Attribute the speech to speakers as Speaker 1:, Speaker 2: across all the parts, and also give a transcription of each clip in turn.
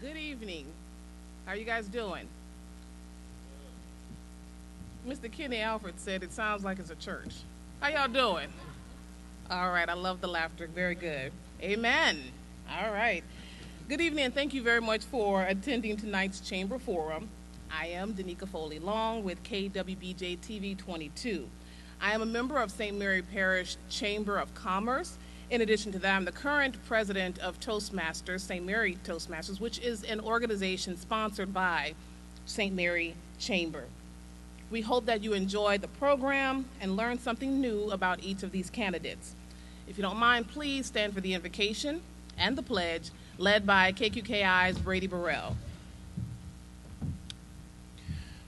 Speaker 1: Good evening. How are you guys doing? Mr. Kenny Alfred said it sounds like it's a church. How y'all doing? All right, I love the laughter. Very good. Amen. All right. Good evening, and thank you very much for attending tonight's Chamber Forum. I am Danica Foley Long with KWBJ TV 22. I am a member of St. Mary Parish Chamber of Commerce. In addition to that, I'm the current president of Toastmasters, St. Mary Toastmasters, which is an organization sponsored by St. Mary Chamber. We hope that you enjoy the program and learn something new about each of these candidates. If you don't mind, please stand for the invocation and the pledge, led by KQKI's Brady Burrell.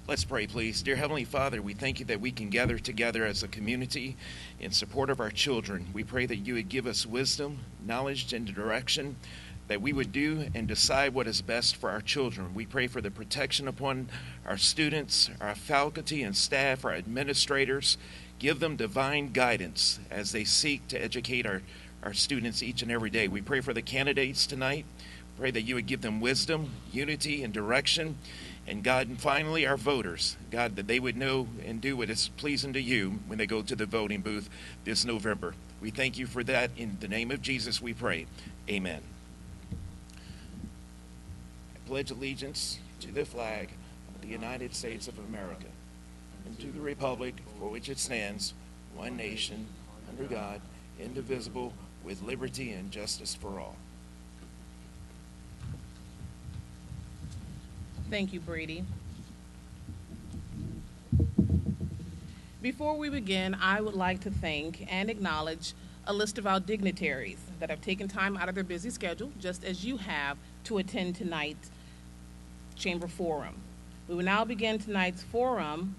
Speaker 2: Let's pray, please. Dear Heavenly Father, we thank you that we can gather together as a community in support of our children. We pray that you would give us wisdom, knowledge, and direction, that we would do and decide what is best for our children. We pray for the protection upon our students, our faculty and staff, our administrators. Give them divine guidance as they seek to educate our students each and every day. We pray for the candidates tonight. Pray that you would give them wisdom, unity, and direction. And God, and finally, our voters, God, that they would know and do what is pleasing to you when they go to the voting booth this November. We thank you for that. In the name of Jesus, we pray. Amen. I pledge allegiance to the flag of the United States of America and to the republic for which it stands, one nation, under God, indivisible, with liberty and justice for all.
Speaker 1: Thank you, Brady. Before we begin, I would like to thank and acknowledge a list of our dignitaries that have taken time out of their busy schedule, just as you have, to attend tonight's Chamber Forum. We will now begin tonight's forum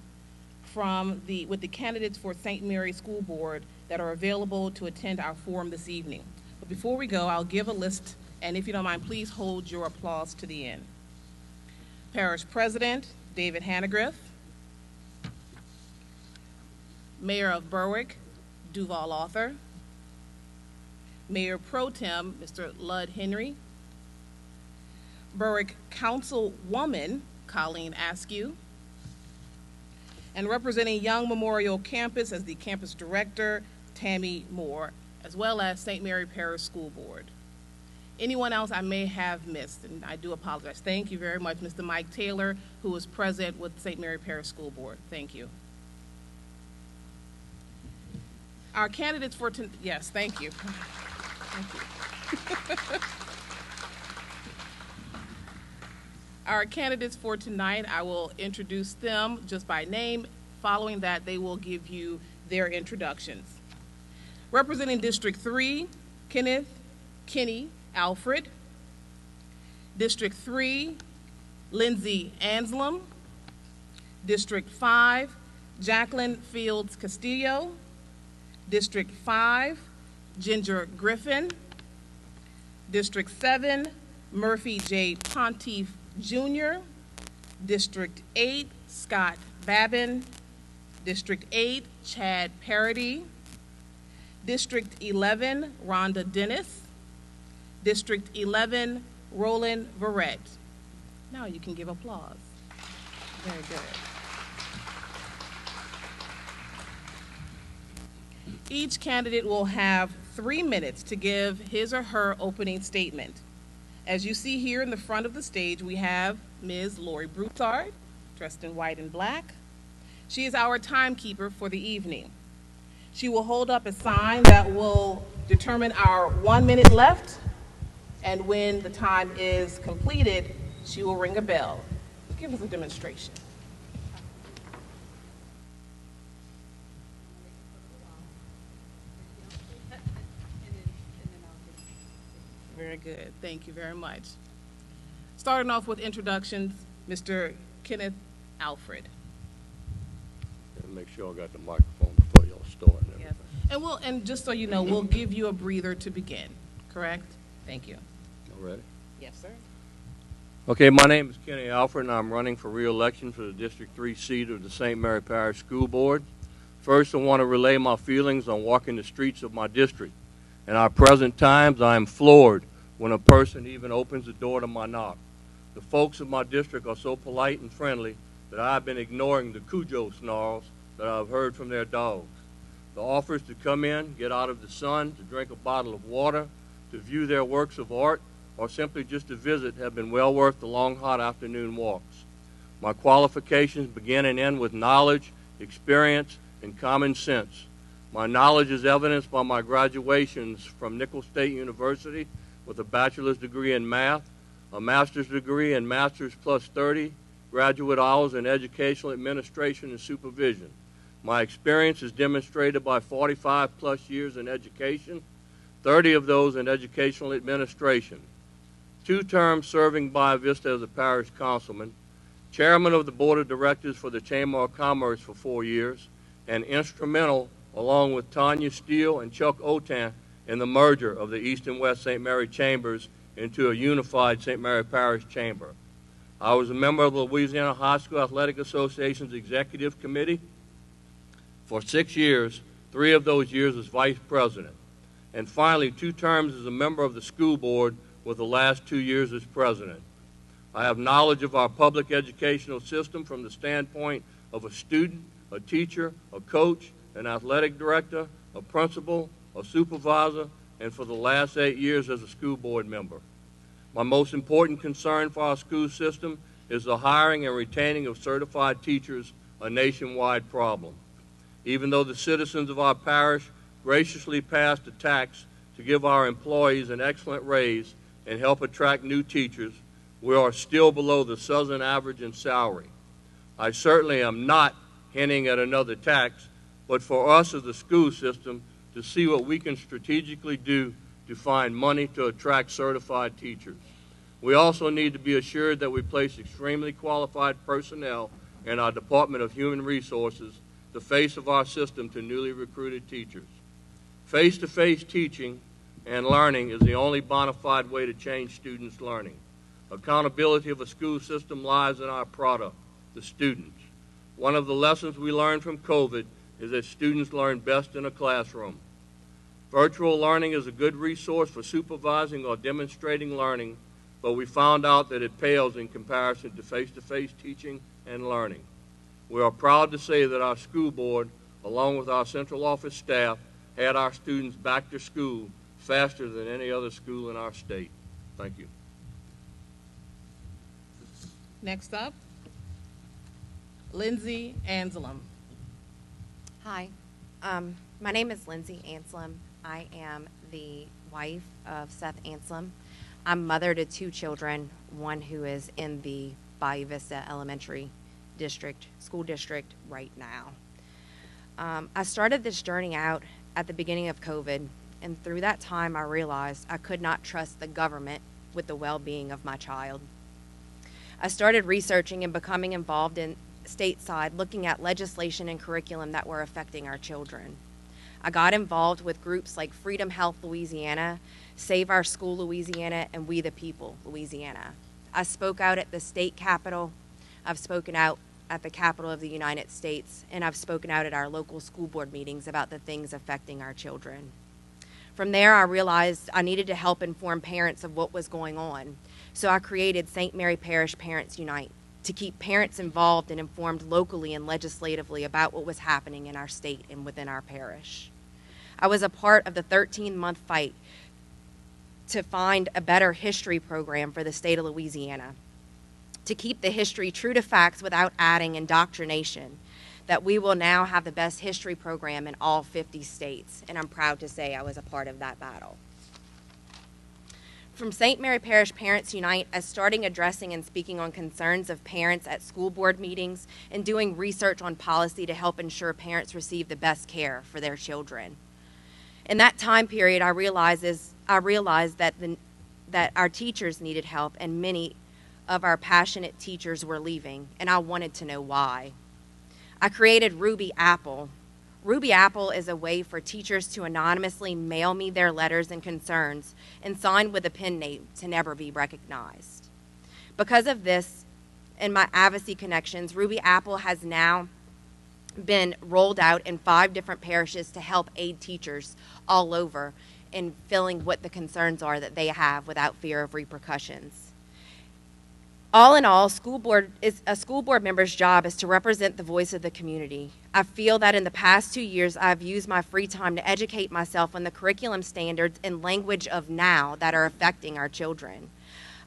Speaker 1: with the candidates for St. Mary School Board that are available to attend our forum this evening. But before we go, I'll give a list, and if you don't mind, please hold your applause to the end. Parish President, David Hannegriff. Mayor of Berwick, Duval Author. Mayor Pro Tem, Mr. Lud Henry. Berwick Councilwoman, Colleen Askew. And representing Young Memorial Campus as the campus director, Tammy Moore, as well as St. Mary Parish School Board. Anyone else I may have missed, and I do apologize. Thank you very much, Mr. Mike Taylor, who is present with St. Mary Parish School Board. Thank you. Our candidates for yes, thank you. Thank you. Our candidates for tonight, I will introduce them just by name. Following that, they will give you their introductions. Representing District 3, Kenny Alfred. District 3, Lindsay Anselum. District 5, Jacqueline Castillo. District 5, Ginger Griffin. District 7, Murphy J. Pontiff Jr. District 8, Scott Babin. District 8, Chad Parody. District 11, Rhonda Dennis. District 11, Roland Verrett. Now you can give applause. Very good. Each candidate will have 3 minutes to give his or her opening statement. As you see here in the front of the stage, we have Ms. Lori Broussard, dressed in white and black. She is our timekeeper for the evening. She will hold up a sign that will determine our 1 minute left, and when the time is completed, she will ring a bell. Give us a demonstration. Very good. Thank you very much. Starting off with introductions, Mr. Kenneth Alfred.
Speaker 3: Make sure I got the microphone before y'all start.
Speaker 1: Yes. And just so you know, we'll give you a breather to begin. Correct? Thank you.
Speaker 3: All ready?
Speaker 1: Yes, sir.
Speaker 3: Okay, my name is Kenny Alfred, and I'm running for re-election for the District 3 seat of the St. Mary Parish School Board. First, I want to relay my feelings on walking the streets of my district. In our present times, I am floored when a person even opens the door to my knock. The folks of my district are so polite and friendly that I've been ignoring the Cujo snarls that I've heard from their dogs. The offers to come in, get out of the sun, to drink a bottle of water, to view their works of art, or simply just to visit have been well worth the long, hot afternoon walks. My qualifications begin and end with knowledge, experience, and common sense. My knowledge is evidenced by my graduations from Nicholls State University with a bachelor's degree in math, a master's degree in Masters Plus 30, graduate hours in educational administration and supervision. My experience is demonstrated by 45 plus years in education, 30 of those in educational administration, 2 terms serving Bayou Vista as a parish councilman, chairman of the board of directors for the Chamber of Commerce for 4 years, and instrumental, along with Tanya Steele and Chuck Otan, in the merger of the East and West St. Mary Chambers into a unified St. Mary Parish Chamber. I was a member of the Louisiana High School Athletic Association's Executive Committee for 6 years, 3 of those years as vice president, and finally 2 terms as a member of the school board with the last 2 years as president. I have knowledge of our public educational system from the standpoint of a student, a teacher, a coach, an athletic director, a principal, a supervisor, and for the last 8 years as a school board member. My most important concern for our school system is the hiring and retaining of certified teachers, a nationwide problem. Even though the citizens of our parish graciously passed a tax to give our employees an excellent raise and help attract new teachers, we are still below the Southern average in salary. I certainly am not hinting at another tax, but for us as a school system to see what we can strategically do to find money to attract certified teachers. We also need to be assured that we place extremely qualified personnel in our Department of Human Resources, the face of our system to newly recruited teachers. Face-to-face teaching and learning is the only bona fide way to change students' learning. Accountability of a school system lies in our product, the students. One of the lessons we learned from COVID is that students learn best in a classroom. Virtual learning is a good resource for supervising or demonstrating learning, but we found out that it pales in comparison to face-to-face teaching and learning. We are proud to say that our school board, along with our central office staff, had our students back to school faster than any other school in our state. Thank you.
Speaker 1: Next up, Lindsay Anselum.
Speaker 4: Hi, my name is Lindsay Anslem. I am the wife of Seth Anselum. I'm mother to 2 children, one who is in the Bayou Vista Elementary School District right now. I started this journey out at the beginning of COVID, and through that time I realized I could not trust the government with the well-being of my child. I started researching and becoming involved in stateside, looking at legislation and curriculum that were affecting our children. I got involved with groups like Freedom Health Louisiana, Save Our School Louisiana, and We the People Louisiana. I spoke out at the state capitol, I've spoken out at the Capitol of the United States, and I've spoken out at our local school board meetings about the things affecting our children. From there, I realized I needed to help inform parents of what was going on, so I created St. Mary Parish Parents Unite to keep parents involved and informed locally and legislatively about what was happening in our state and within our parish. I was a part of the 13-month fight to find a better history program for the state of Louisiana, to keep the history true to facts without adding indoctrination, that we will now have the best history program in all 50 states, and I'm proud to say I was a part of that battle. From St. Mary Parish Parents Unite, as starting addressing and speaking on concerns of parents at school board meetings and doing research on policy to help ensure parents receive the best care for their children. In that time period, I realized that our teachers needed help, and many of our passionate teachers were leaving, and I wanted to know why. I created Ruby Apple. Ruby Apple is a way for teachers to anonymously mail me their letters and concerns and sign with a pen name to never be recognized. Because of this and my advocacy connections, Ruby Apple has now been rolled out in 5 different parishes to help aid teachers all over in filling what the concerns are that they have without fear of repercussions. All in all, a school board member's job is to represent the voice of the community. I feel that in the past 2 years, I've used my free time to educate myself on the curriculum standards and language of now that are affecting our children.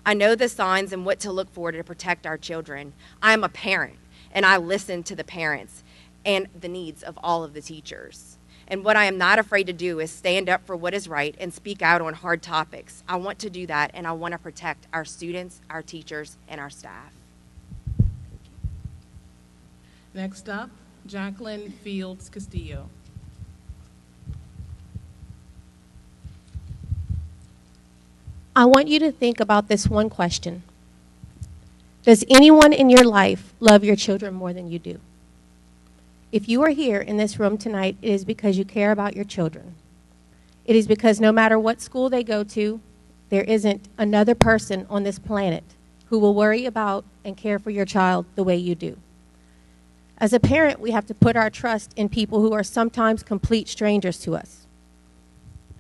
Speaker 4: I know the signs and what to look for to protect our children. I am a parent, and I listen to the parents and the needs of all of the teachers. And what I am not afraid to do is stand up for what is right and speak out on hard topics. I want to do that, and I want to protect our students, our teachers, and our staff.
Speaker 1: Next up, Jacqueline Fields Castillo.
Speaker 5: I want you to think about this one question. Does anyone in your life love your children more than you do? If you are here in this room tonight, it is because you care about your children. It is because no matter what school they go to, there isn't another person on this planet who will worry about and care for your child the way you do. As a parent, we have to put our trust in people who are sometimes complete strangers to us.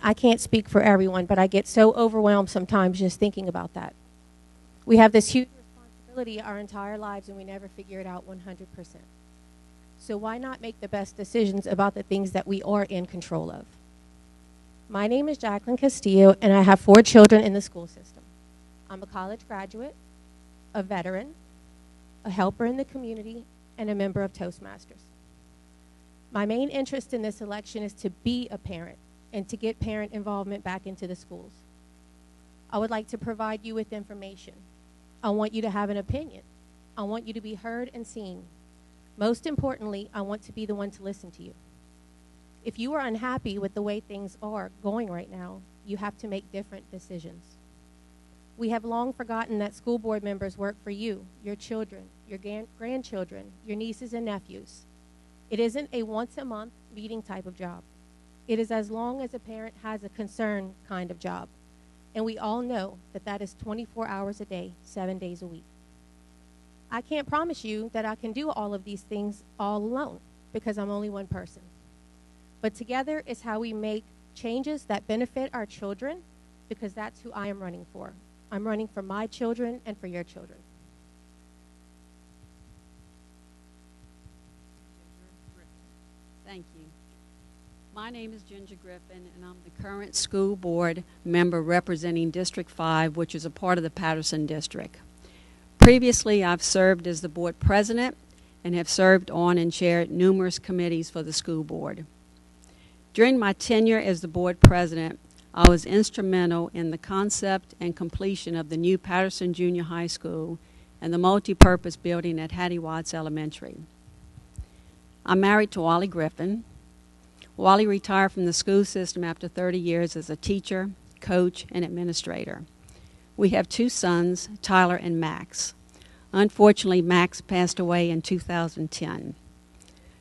Speaker 5: I can't speak for everyone, but I get so overwhelmed sometimes just thinking about that. We have this huge responsibility our entire lives, and we never figure it out 100%. So why not make the best decisions about the things that we are in control of? My name is Jacqueline Castillo, and I have 4 children in the school system. I'm a college graduate, a veteran, a helper in the community, and a member of Toastmasters. My main interest in this election is to be a parent and to get parent involvement back into the schools. I would like to provide you with information. I want you to have an opinion. I want you to be heard and seen. Most importantly, I want to be the one to listen to you. If you are unhappy with the way things are going right now, you have to make different decisions. We have long forgotten that school board members work for you, your children, your grandchildren, your nieces and nephews. It isn't a once-a-month meeting type of job. It is as long as a parent has a concern kind of job. And we all know that that is 24 hours a day, 7 days a week. I can't promise you that I can do all of these things all alone because I'm only one person. But together is how we make changes that benefit our children, because that's who I am running for. I'm running for my children and for your children.
Speaker 6: Thank you. My name is Ginger Griffin, and I'm the current school board member representing District 5, which is a part of the Patterson District. Previously, I've served as the board president and have served on and chaired numerous committees for the school board. During my tenure as the board president, I was instrumental in the concept and completion of the new Patterson Junior High School and the multi-purpose building at Hattie Watts Elementary. I'm married to Wally Griffin. Wally retired from the school system after 30 years as a teacher, coach, and administrator. We have 2 sons, Tyler and Max. Unfortunately, Max passed away in 2010.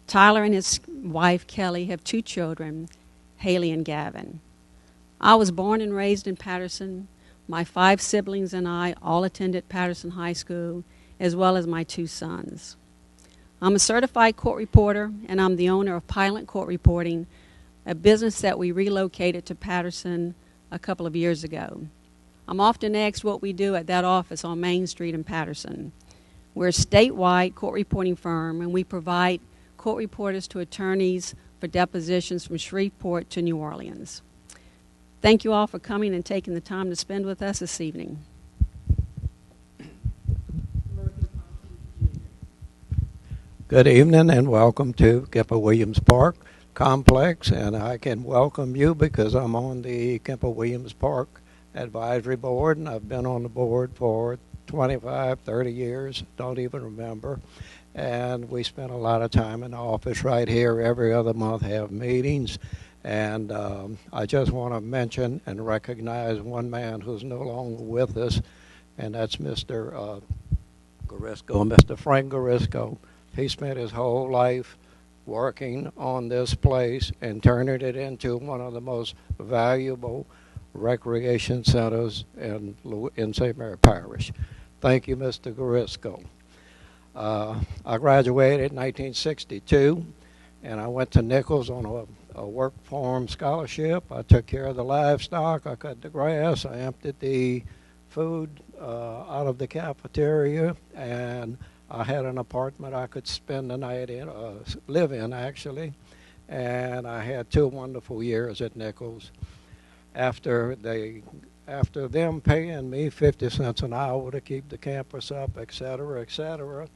Speaker 6: Tyler and his wife, Kelly, have 2 children, Haley and Gavin. I was born and raised in Patterson. My 5 siblings and I all attended Patterson High School, as well as my 2 sons. I'm a certified court reporter, and I'm the owner of Pilot Court Reporting, a business that we relocated to Patterson a couple of years ago. I'm often asked what we do at that office on Main Street in Patterson. We're a statewide court reporting firm, and we provide court reporters to attorneys for depositions from Shreveport to New Orleans. Thank you all for coming and taking the time to spend with us this evening.
Speaker 7: Good evening and welcome to Kemper Williams Park Complex, and I can welcome you because I'm on the Kemper Williams Park Advisory Board, and I've been on the board for 25, 30 years, don't even remember. And we spend a lot of time in the office right here. Every other month have meetings. And I just want to mention and recognize one man who's no longer with us, and that's Mr. Garisco, Mr. Frank Garisco. He spent his whole life working on this place and turning it into one of the most valuable recreation centers in St. Mary Parish. Thank you, Mr. Garisco. I graduated in 1962, and I went to Nichols on a work farm scholarship. I took care of the livestock, I cut the grass, I emptied the food out of the cafeteria, and I had an apartment I could spend the night in, live in actually, and I had 2 wonderful years at Nichols. After them paying me 50 cents an hour to keep the campus up, et cetera,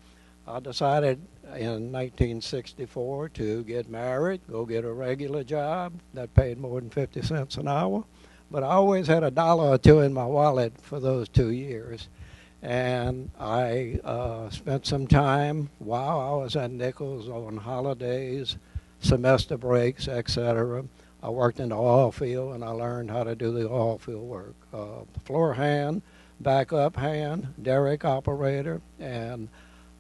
Speaker 7: I decided in 1964 to get married, go get a regular job that paid more than 50 cents an hour. But I always had $1 or $2 in my wallet for those 2 years. And I spent some time while I was at Nichols on holidays, semester breaks, etc. I worked in the oil field, and I learned how to do the oil field work. Floor hand, backup hand, derrick operator, and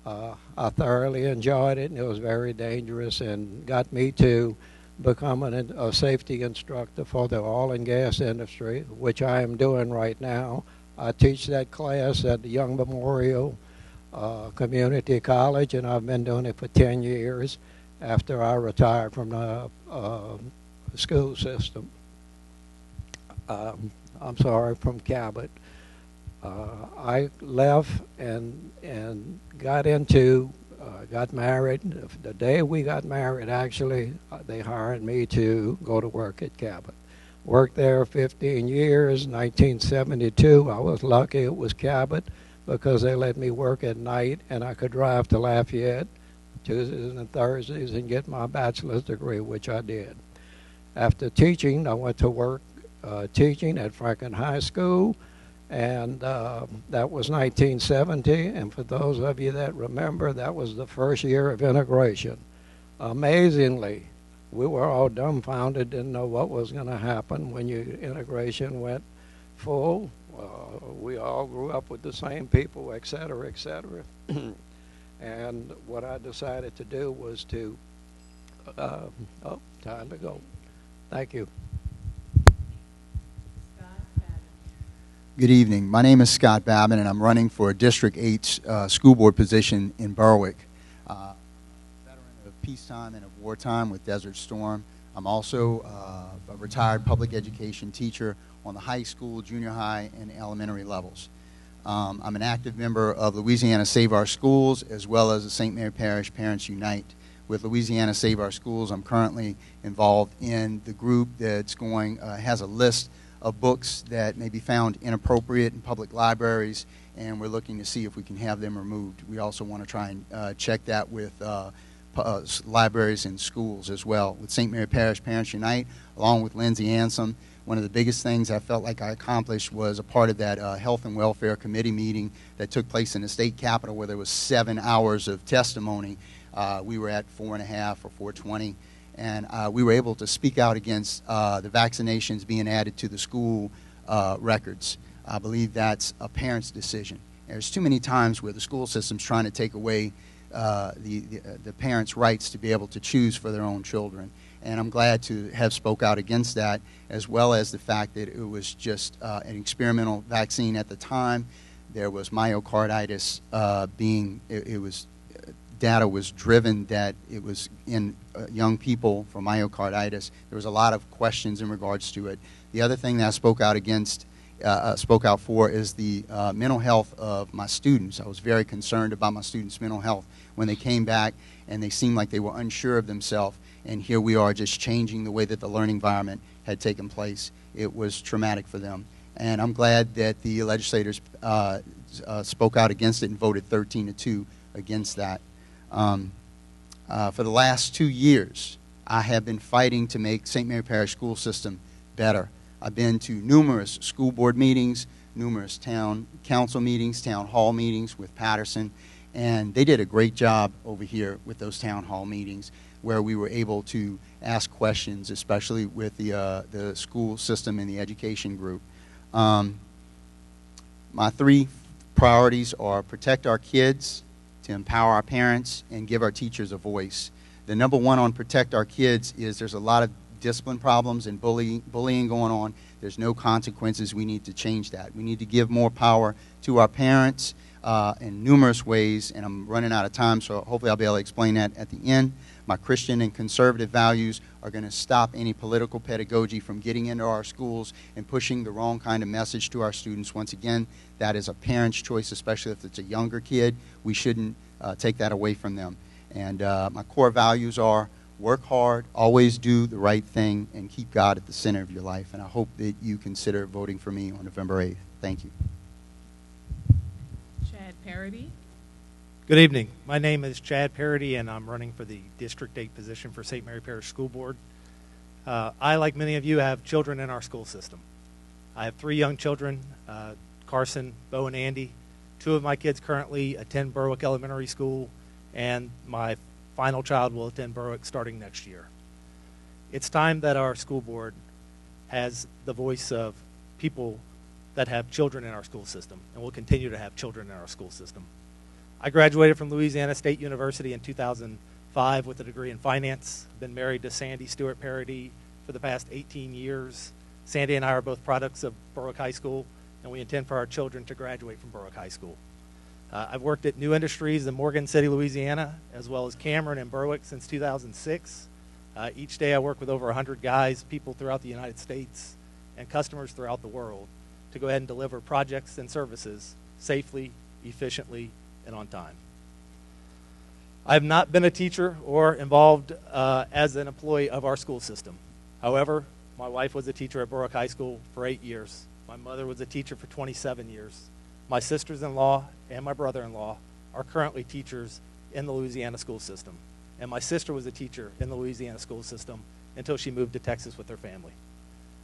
Speaker 7: I thoroughly enjoyed it, and it was very dangerous and got me to become a safety instructor for the oil and gas industry, which I am doing right now. I teach that class at the Young Memorial Community College, and I've been doing it for 10 years after I retired from the school system. I'm sorry, from Cabot. I left and got married. The day we got married, actually, they hired me to go to work at Cabot. Worked there 15 years. 1972, I was lucky it was Cabot because they let me work at night, and I could drive to Lafayette Tuesdays and Thursdays and get my bachelor's degree, which I did. After teaching, I went to work teaching at Franklin High School, and that was 1970, and for those of you that remember, that was the first year of integration. Amazingly, we were all dumbfounded, didn't know what was going to happen when integration went full. We all grew up with the same people, et cetera, et cetera. And what I decided to do was to, time to go. Thank you.
Speaker 8: Good evening. My name is Scott Babin, and I'm running for District 8's school board position in Berwick. Veteran of peacetime and of wartime with Desert Storm. I'm also a retired public education teacher on the high school, junior high, and elementary levels. I'm an active member of Louisiana Save Our Schools, as well as the St. Mary Parish Parents Unite. With Louisiana Save Our Schools, I'm currently involved in the group that's has a list of books that may be found inappropriate in public libraries, and we're looking to see if we can have them removed. We also want to try and check that with libraries and schools as well. With St. Mary Parish Parents Unite, along with Lindsay Anselum, one of the biggest things I felt like I accomplished was a part of that Health and Welfare Committee meeting that took place in the state capitol, where there was 7 hours of testimony. We were at 4.5 or 4:20. And we were able to speak out against the vaccinations being added to the school records. I believe that's a parent's decision. There's too many times where the school system's trying to take away the parents' rights to be able to choose for their own children. And I'm glad to have spoke out against that, as well as the fact that it was just an experimental vaccine at the time. There was myocarditis data was driven that it was in young people for myocarditis. There was a lot of questions in regards to it. The other thing that I spoke out for is the mental health of my students. I was very concerned about my students' mental health when they came back and they seemed like they were unsure of themselves. And here we are just changing the way that the learning environment had taken place. It was traumatic for them. And I'm glad that the legislators spoke out against it and voted 13-2 against that. For the last 2 years, I have been fighting to make St. Mary Parish school system better. I've been to numerous school board meetings, numerous town council meetings, town hall meetings with Patterson, and they did a great job over here with those town hall meetings where we were able to ask questions, especially with the school system and the education group. My 3 priorities are protect our kids, to empower our parents, and give our teachers a voice. The number one on protect our kids is there's a lot of discipline problems and bullying going on. There's no consequences. We need to change that. We need to give more power to our parents in numerous ways, and I'm running out of time, so hopefully I'll be able to explain that at the end. My Christian and conservative values are going to stop any political pedagogy from getting into our schools and pushing the wrong kind of message to our students. Once again, that is a parent's choice, especially if it's a younger kid. We shouldn't take that away from them. And my core values are work hard, always do the right thing, and keep God at the center of your life. And I hope that you consider voting for me on November 8th. Thank you.
Speaker 1: Chad Parody.
Speaker 9: Good evening. My name is Chad Parody, and I'm running for the District 8 position for St. Mary Parish School Board. I, like many of you, have children in our school system. I have 3 young children, Carson, Bo, and Andy. 2 of my kids currently attend Berwick Elementary School, and my final child will attend Berwick starting next year. It's time that our school board has the voice of people that have children in our school system, and will continue to have children in our school system. I graduated from Louisiana State University in 2005 with a degree in finance. Been married to Sandy Stewart Parody for the past 18 years. Sandy and I are both products of Berwick High School, and we intend for our children to graduate from Berwick High School. I've worked at New Industries in Morgan City, Louisiana, as well as Cameron and Berwick since 2006. Each day I work with over 100 guys, people throughout the United States, and customers throughout the world to go ahead and deliver projects and services safely, efficiently, and on time. I have not been a teacher or involved as an employee of our school system. However, my wife was a teacher at Berwick High School for 8 years. My mother was a teacher for 27 years. My sisters-in-law and my brother-in-law are currently teachers in the Louisiana school system. And my sister was a teacher in the Louisiana school system until she moved to Texas with her family.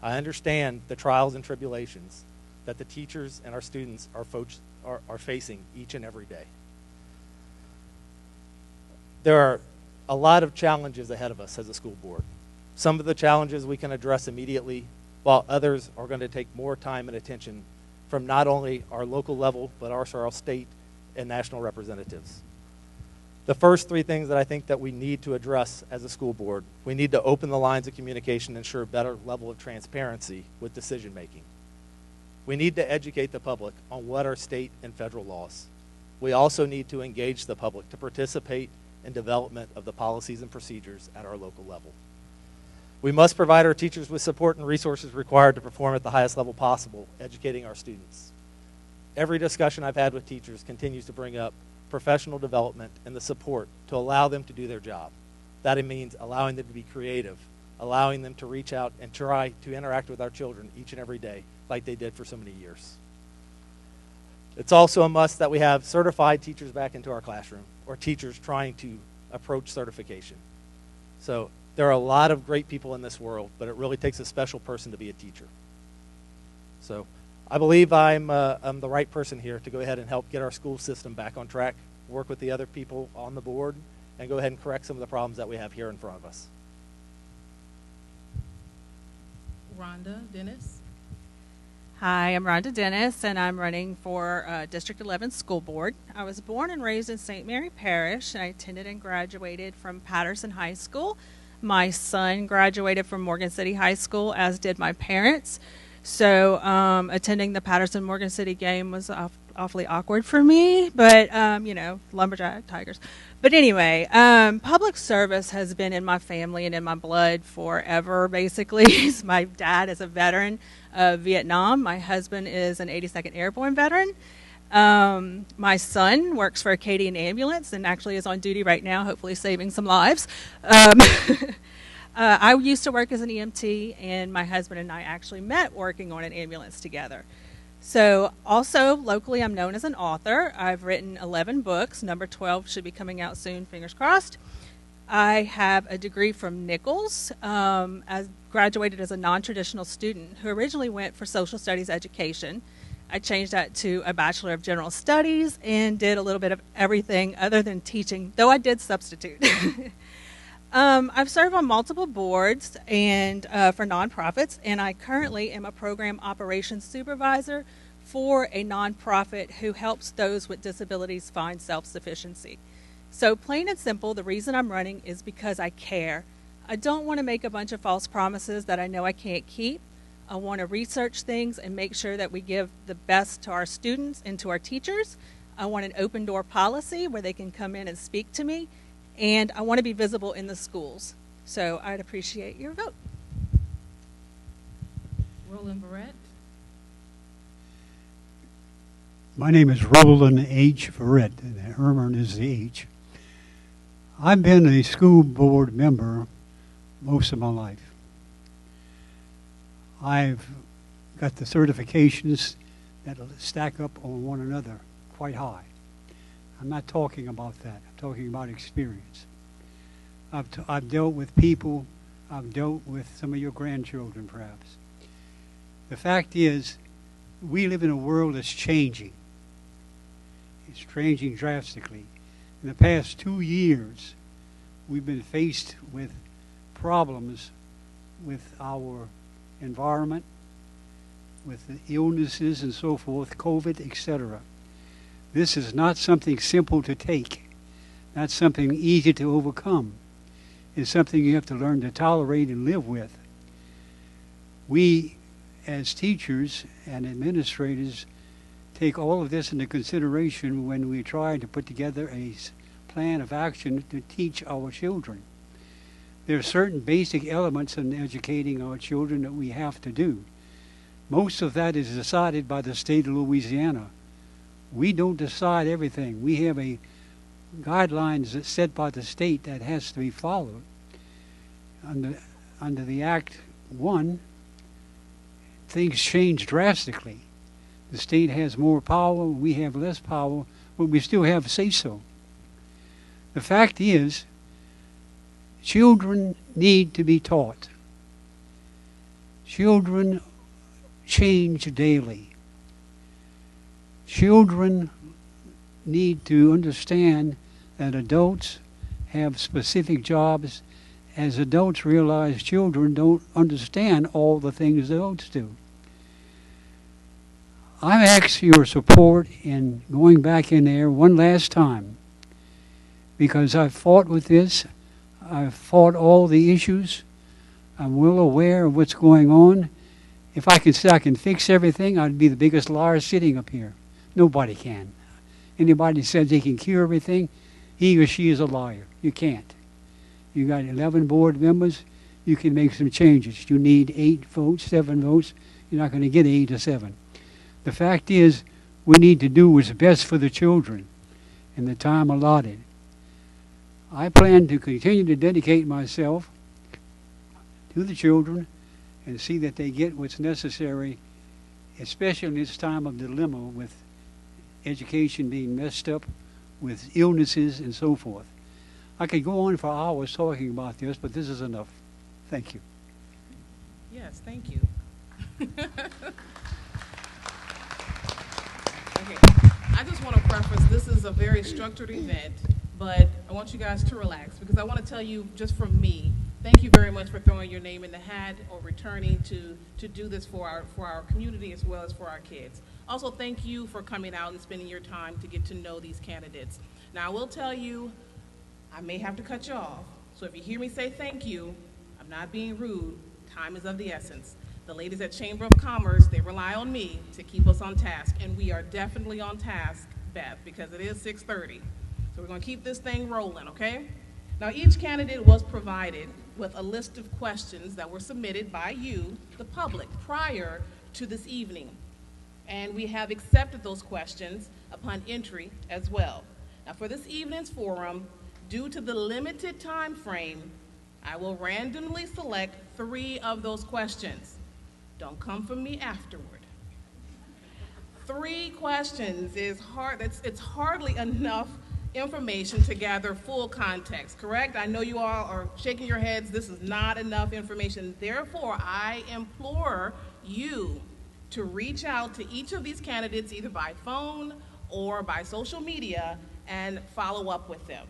Speaker 9: I understand the trials and tribulations that the teachers and our students are facing each and every day. There are a lot of challenges ahead of us as a school board. Some of the challenges we can address immediately, while others are going to take more time and attention from not only our local level, but also our state and national representatives. The first 3 things that I think that we need to address as a school board: we need to open the lines of communication and ensure a better level of transparency with decision making. We need to educate the public on what are state and federal laws. We also need to engage the public to participate in development of the policies and procedures at our local level. We must provide our teachers with support and resources required to perform at the highest level possible, educating our students. Every discussion I've had with teachers continues to bring up professional development and the support to allow them to do their job. That means allowing them to be creative, allowing them to reach out and try to interact with our children each and every day like they did for so many years. It's also a must that we have certified teachers back into our classroom, or teachers trying to approach certification. So there are a lot of great people in this world, but it really takes a special person to be a teacher. So I believe I'm the right person here to go ahead and help get our school system back on track, work with the other people on the board, and go ahead and correct some of the problems that we have here in front of us.
Speaker 1: Rhonda Dennis.
Speaker 10: Hi, I'm Rhonda Dennis, and I'm running for District 11 School Board. I was born and raised in St. Mary Parish, and I attended and graduated from Patterson High School. My son graduated from Morgan City High School, as did my parents. So attending the Patterson-Morgan City game was awfully awkward for me, but, you know, lumberjack, tigers. But anyway, public service has been in my family and in my blood forever, basically. My dad is a veteran of Vietnam. My husband is an 82nd Airborne veteran. My son works for Acadian Ambulance and actually is on duty right now, hopefully saving some lives. I used to work as an EMT, and my husband and I actually met working on an ambulance together. So also locally, I'm known as an author. I've written 11 books. Number 12 should be coming out soon, fingers crossed. I have a degree from Nichols. I graduated as a non-traditional student who originally went for social studies education. I changed that to a Bachelor of General Studies and did a little bit of everything other than teaching, though I did substitute. I've served on multiple boards and for nonprofits, and I currently am a program operations supervisor for a nonprofit who helps those with disabilities find self-sufficiency. So plain and simple, the reason I'm running is because I care. I don't want to make a bunch of false promises that I know I can't keep. I want to research things and make sure that we give the best to our students and to our teachers. I want an open door policy where they can come in and speak to me, and I want to be visible in the schools. So I'd appreciate your vote.
Speaker 1: Roland Barrett.
Speaker 11: My name is Roland H. Verrett, and Herman is the H. I've been a school board member most of my life. I've got the certifications that stack up on one another quite high. I'm not talking about that. I'm talking about experience. I've dealt with people. I've dealt with some of your grandchildren, perhaps. The fact is, we live in a world that's changing. It's changing drastically. In the past 2 years, we've been faced with problems with our environment, with the illnesses and so forth, COVID, etc. This is not something simple to take, not something easy to overcome. It's something you have to learn to tolerate and live with. We, as teachers and administrators, take all of this into consideration when we try to put together a plan of action to teach our children. There are certain basic elements in educating our children that we have to do. Most of that is decided by the state of Louisiana. We don't decide everything. We have a guidelines that's set by the state that has to be followed. Under the Act 1, things change drastically. The state has more power, we have less power, but we still have say-so. The fact is, children need to be taught. Children change daily. Children need to understand that adults have specific jobs. As adults realize, children don't understand all the things adults do. I ask your support in going back in there one last time, because I've fought with this. I've fought all the issues. I'm well aware of what's going on. If I could say I can fix everything, I'd be the biggest liar sitting up here. Nobody can. Anybody says they can cure everything, he or she is a liar. You can't. You got 11 board members, you can make some changes. You need 8 votes, 7 votes. You're not going to get 8 or 7. The fact is, we need to do what's best for the children in the time allotted. I plan to continue to dedicate myself to the children and see that they get what's necessary, especially in this time of dilemma with education being messed up, with illnesses and so forth. I could go on for hours talking about this, but this is enough. Thank you.
Speaker 1: Yes, thank you. Okay, I just want to preface, this is a very structured event, but I want you guys to relax, because I want to tell you, just from me, thank you very much for throwing your name in the hat or returning to do this for our community as well as for our kids. Also, thank you for coming out and spending your time to get to know these candidates. Now, I will tell you, I may have to cut you off, so if you hear me say thank you, I'm not being rude. Time is of the essence. The ladies at Chamber of Commerce, they rely on me to keep us on task, and we are definitely on task, Beth, because it is 6:30. So we're going to keep this thing rolling, okay? Now, each candidate was provided with a list of questions that were submitted by you, the public, prior to this evening. And we have accepted those questions upon entry as well. Now, for this evening's forum, due to the limited time frame, I will randomly select 3 of those questions. Don't come for me afterward. 3 questions is hard. It's hardly enough information to gather full context, correct? I know you all are shaking your heads. This is not enough information. Therefore, I implore you to reach out to each of these candidates either by phone or by social media and follow up with them,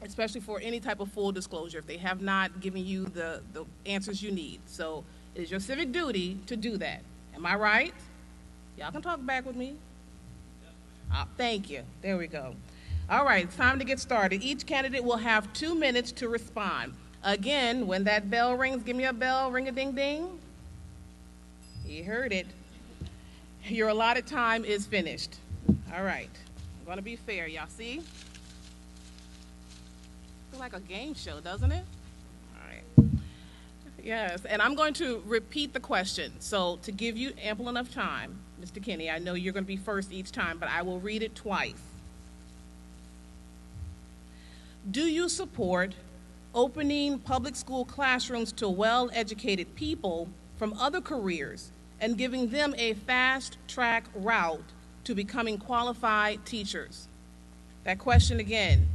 Speaker 1: especially for any type of full disclosure if they have not given you the answers you need. So it is your civic duty to do that. Am I right? Y'all can talk back with me. Thank you. There we go. All right, it's time to get started. Each candidate will have 2 minutes to respond. Again, when that bell rings, give me a bell, ring-a-ding-ding. You heard it. Your allotted time is finished. All right. I'm going to be fair. Y'all see? Feel like a game show, doesn't it? All right. Yes, and I'm going to repeat the question. So to give you ample enough time, Mr. Kinney, I know you're going to be first each time, but I will read it twice. Do you support opening public school classrooms to well-educated people from other careers and giving them a fast-track route to becoming qualified teachers? That question again.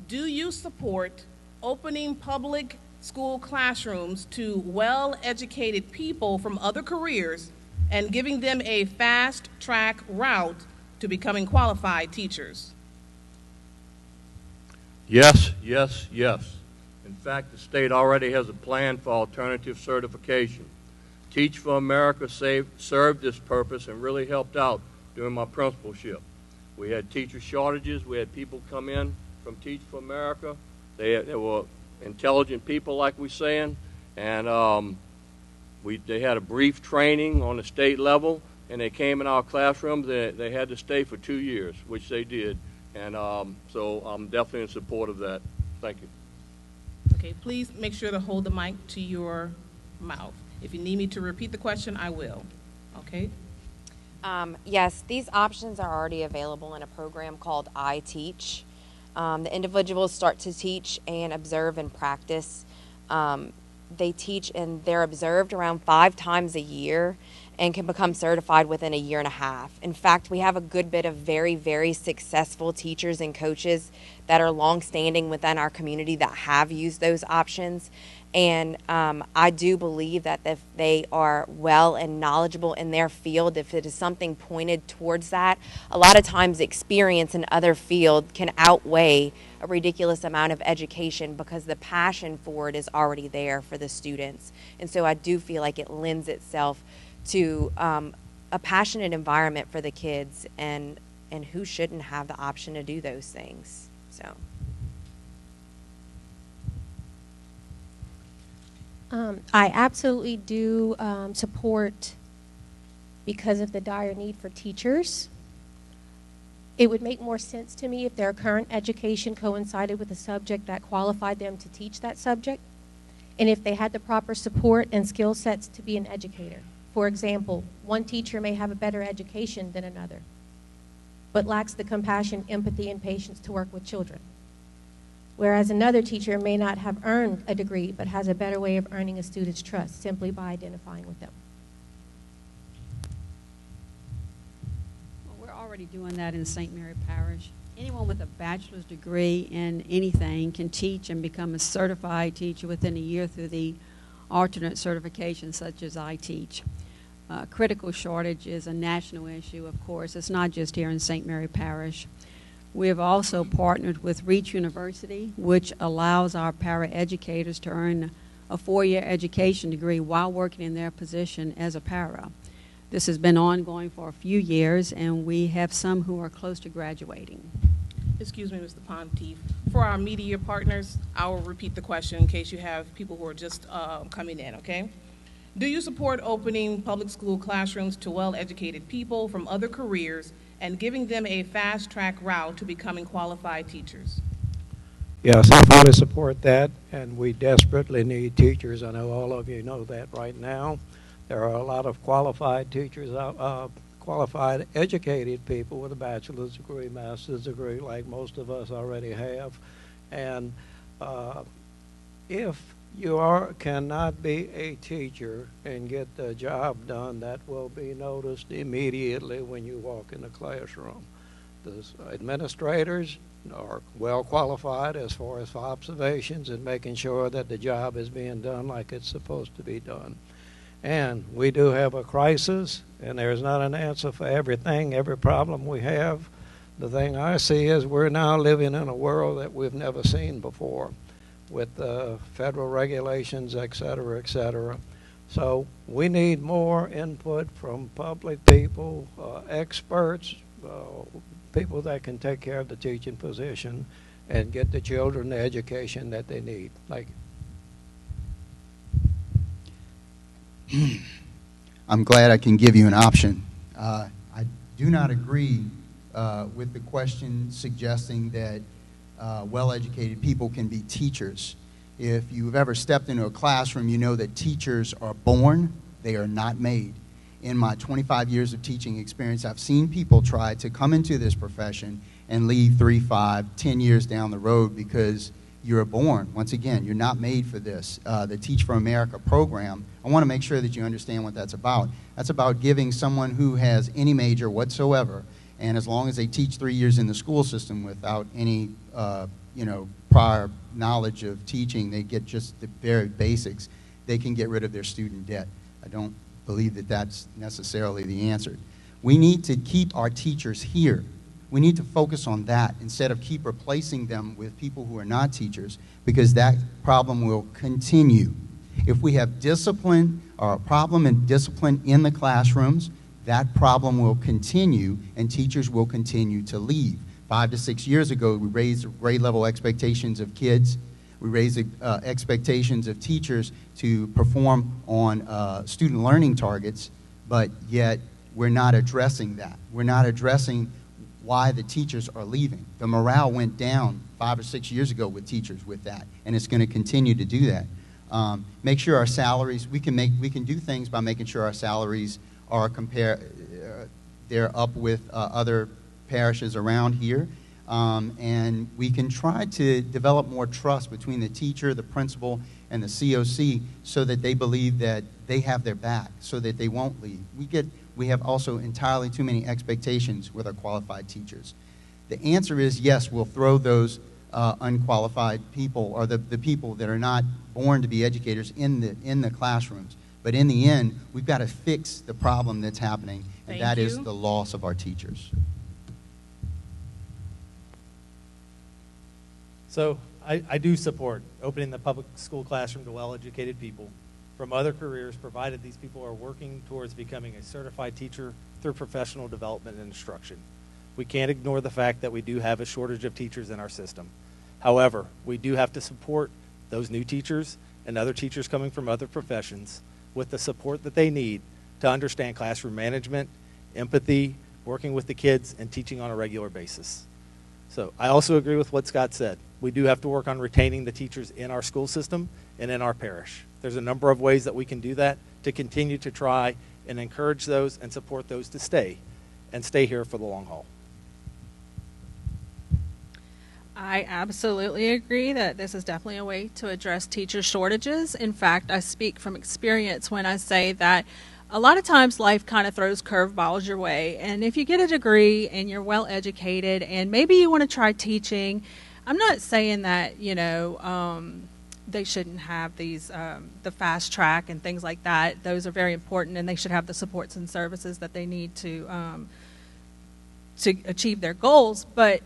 Speaker 1: Do you support opening public school classrooms to well-educated people from other careers and giving them a fast-track route to becoming qualified teachers?
Speaker 3: Yes, yes, yes. In fact, the state already has a plan for alternative certification. Teach for America served this purpose and really helped out during my principalship. We had teacher shortages. We had people come in from Teach for America. They were intelligent people, like we're saying, and they had a brief training on the state level, and they came in our classrooms. They had to stay for 2 years, which they did, and so I'm definitely in support of that. Thank you.
Speaker 1: Okay, please make sure to hold the mic to your mouth. If you need me to repeat the question, I will. Okay?
Speaker 4: Yes, these options are already available in a program called I Teach. The individuals start to teach and observe and practice. They teach and they're observed around 5 times a year and can become certified within a year and a half. In fact, we have a good bit of very, very successful teachers and coaches that are long-standing within our community that have used those options. And I do believe that if they are well and knowledgeable in their field, if it is something pointed towards that, a lot of times experience in other fields can outweigh a ridiculous amount of education because the passion for it is already there for the students. And so I do feel like it lends itself to a passionate environment for the kids, and who shouldn't have the option to do those things. So.
Speaker 5: I absolutely do support, because of the dire need for teachers. It would make more sense to me if their current education coincided with a subject that qualified them to teach that subject, and if they had the proper support and skill sets to be an educator. For example, one teacher may have a better education than another, but lacks the compassion, empathy, and patience to work with children. Whereas another teacher may not have earned a degree, but has a better way of earning a student's trust simply by identifying with them.
Speaker 6: Well, we're already doing that in St. Mary Parish. Anyone with a bachelor's degree in anything can teach and become a certified teacher within a year through the alternate certification such as I Teach. Critical shortage is a national issue, of course. It's not just here in St. Mary Parish. We have also partnered with Reach University, which allows our para-educators to earn a 4-year education degree while working in their position as a para. This has been ongoing for a few years, and we have some who are close to graduating.
Speaker 1: Excuse me, Mr. Ponteef. For our media partners, I will repeat the question in case you have people who are just coming in, okay? Do you support opening public school classrooms to well-educated people from other careers and giving them a fast-track route to becoming qualified teachers?
Speaker 7: Yes, I fully support that, and we desperately need teachers. I know all of you know that right now. There are a lot of qualified teachers, qualified, educated people with a bachelor's degree, master's degree, like most of us already have. And if you cannot be a teacher and get the job done, that will be noticed immediately when you walk in the classroom. The administrators are well qualified as far as for observations and making sure that the job is being done like it's supposed to be done. And we do have a crisis, and there's not an answer for everything, every problem we have. The thing I see is we're now living in a world that we've never seen before, with federal regulations, et cetera, et cetera. So we need more input from public people, experts, people that can take care of the teaching position and get the children the education that they need.
Speaker 8: I'm glad I can give you an option. I do not agree with the question suggesting that well-educated people can be teachers. If you've ever stepped into a classroom, you know that teachers are born, they are not made. In my 25 years of teaching experience, I've seen people try to come into this profession and leave 3, 5, 10 years down the road because you're born. Once again, you're not made for this. The Teach for America program, I want to make sure that you understand what that's about. That's about giving someone who has any major whatsoever, and as long as they teach 3 years in the school system without any prior knowledge of teaching, they get just the very basics, they can get rid of their student debt. I don't believe that that's necessarily the answer. We need to keep our teachers here. We need to focus on that instead of keep replacing them with people who are not teachers, because that problem will continue. If we have discipline or a problem in discipline in the classrooms, that problem will continue and teachers will continue to leave. 5 to 6 years ago, we raised grade level expectations of kids. We raised the expectations of teachers to perform on student learning targets, but yet we're not addressing that. We're not addressing why the teachers are leaving. The morale went down 5 or 6 years ago with teachers with that, and it's going to continue to do that. Make sure our salaries, we can do things by making sure our salaries are they're up with other parishes around here, and we can try to develop more trust between the teacher, the principal, and the COC so that they believe that they have their back, so that they won't leave. We have also entirely too many expectations with our qualified teachers. The answer is yes, we'll throw those unqualified people or the people that are not born to be educators in the classrooms. But in the end, we've got to fix the problem that's happening, and that is the loss of our teachers.
Speaker 9: So I do support opening the public school classroom to well-educated people from other careers, provided these people are working towards becoming a certified teacher through professional development and instruction. We can't ignore the fact that we do have a shortage of teachers in our system. However, we do have to support those new teachers and other teachers coming from other professions with the support that they need to understand classroom management, empathy, working with the kids, and teaching on a regular basis. So I also agree with what Scott said. We do have to work on retaining the teachers in our school system and in our parish. There's a number of ways that we can do that to continue to try and encourage those and support those to stay here for the long haul.
Speaker 10: I absolutely agree that this is definitely a way to address teacher shortages. In fact, I speak from experience when I say that a lot of times life kind of throws curveballs your way. And if you get a degree and you're well educated and maybe you want to try teaching, I'm not saying that, they shouldn't have these, the fast track and things like that. Those are very important, and they should have the supports and services that they need to achieve their goals. But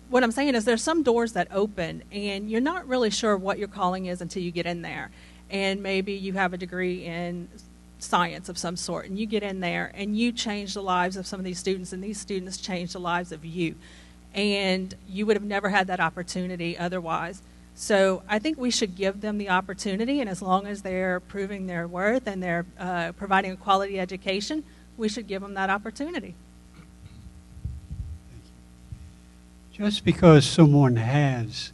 Speaker 10: what I'm saying is there's some doors that open, and you're not really sure what your calling is until you get in there. And maybe you have a degree in science of some sort, and you get in there, and you change the lives of some of these students, and these students change the lives of you. And you would have never had that opportunity otherwise. So I think we should give them the opportunity, and as long as they're proving their worth and they're providing a quality education, we should give them that opportunity.
Speaker 11: Just because someone has,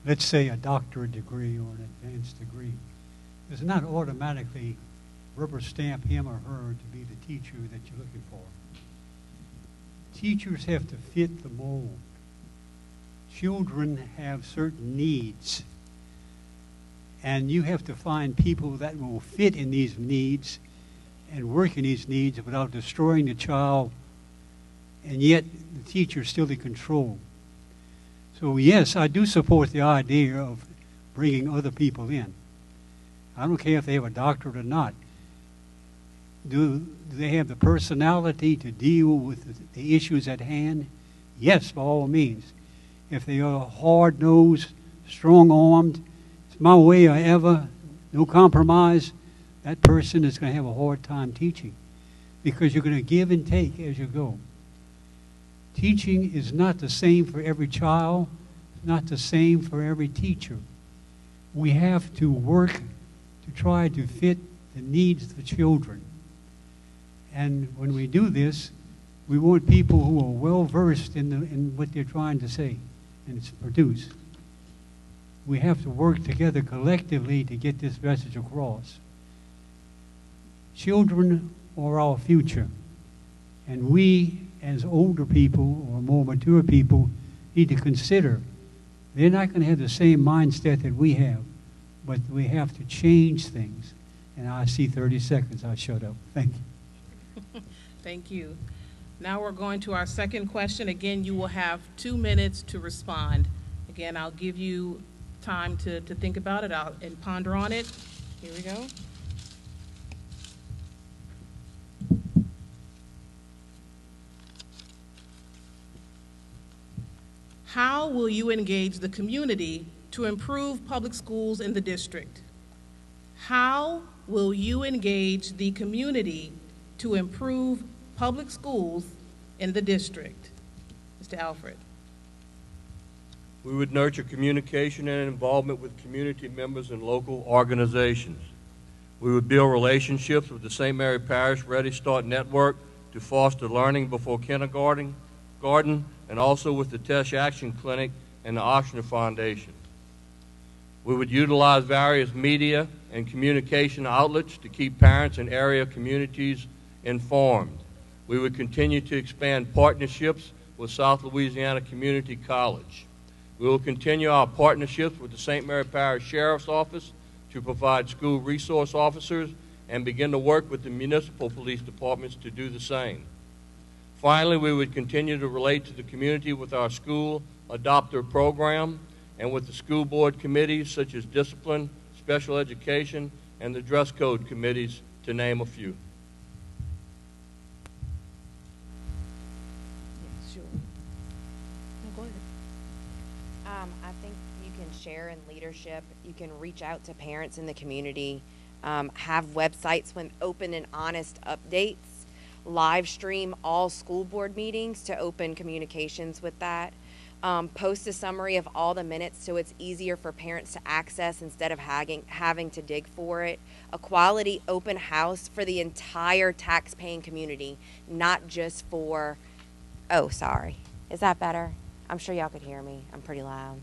Speaker 11: let's say, a doctorate degree or an advanced degree, does not automatically rubber stamp him or her to be the teacher that you're looking for. Teachers have to fit the mold. Children have certain needs, and you have to find people that will fit in these needs and work in these needs without destroying the child, and yet the teacher is still in control. So yes, I do support the idea of bringing other people in. I don't care if they have a doctorate or not. Do they have the personality to deal with the issues at hand? Yes, by all means. If they are hard-nosed, strong-armed, it's my way or ever, no compromise, that person is going to have a hard time teaching, because you're going to give and take as you go. Teaching is not the same for every child, not the same for every teacher. We have to work to try to fit the needs of the children. And when we do this, We want people who are well-versed in what they're trying to say and it's produce. We have to work together collectively to get this message across. Children are our future, and we, as older people or more mature people, need to consider they're not going to have the same mindset that we have, but we have to change things. And I see 30 seconds. I'll shut up. Thank you.
Speaker 1: Thank you. Now we're going to our second question. Again, you will have 2 minutes to respond. Again, I'll give you time to think about it and ponder on it. Here we go. How will you engage the community to improve public schools in the district? How will you engage the community to improve public schools in the district? Mr. Alfred.
Speaker 3: We would nurture communication and involvement with community members and local organizations. We would build relationships with the St. Mary Parish Ready Start Network to foster learning before kindergarten, and also with the Tesh Action Clinic and the Ochsner Foundation. We would utilize various media and communication outlets to keep parents and area communities informed. We would continue to expand partnerships with South Louisiana Community College. We will continue our partnerships with the St. Mary Parish Sheriff's Office to provide school resource officers and begin to work with the municipal police departments to do the same. Finally, we would continue to relate to the community with our school adopter program and with the school board committees such as discipline, special education, and the dress code committees, to name a few.
Speaker 1: Yes, sure. No, go ahead.
Speaker 4: I think you can share in leadership. You can reach out to parents in the community, have websites with open and honest updates, live stream all school board meetings to open communications with that. Post a summary of all the minutes so it's easier for parents to access instead of having to dig for it. A quality open house for the entire tax-paying community, not just for, oh, sorry. Is that better? I'm sure y'all could hear me. I'm pretty loud.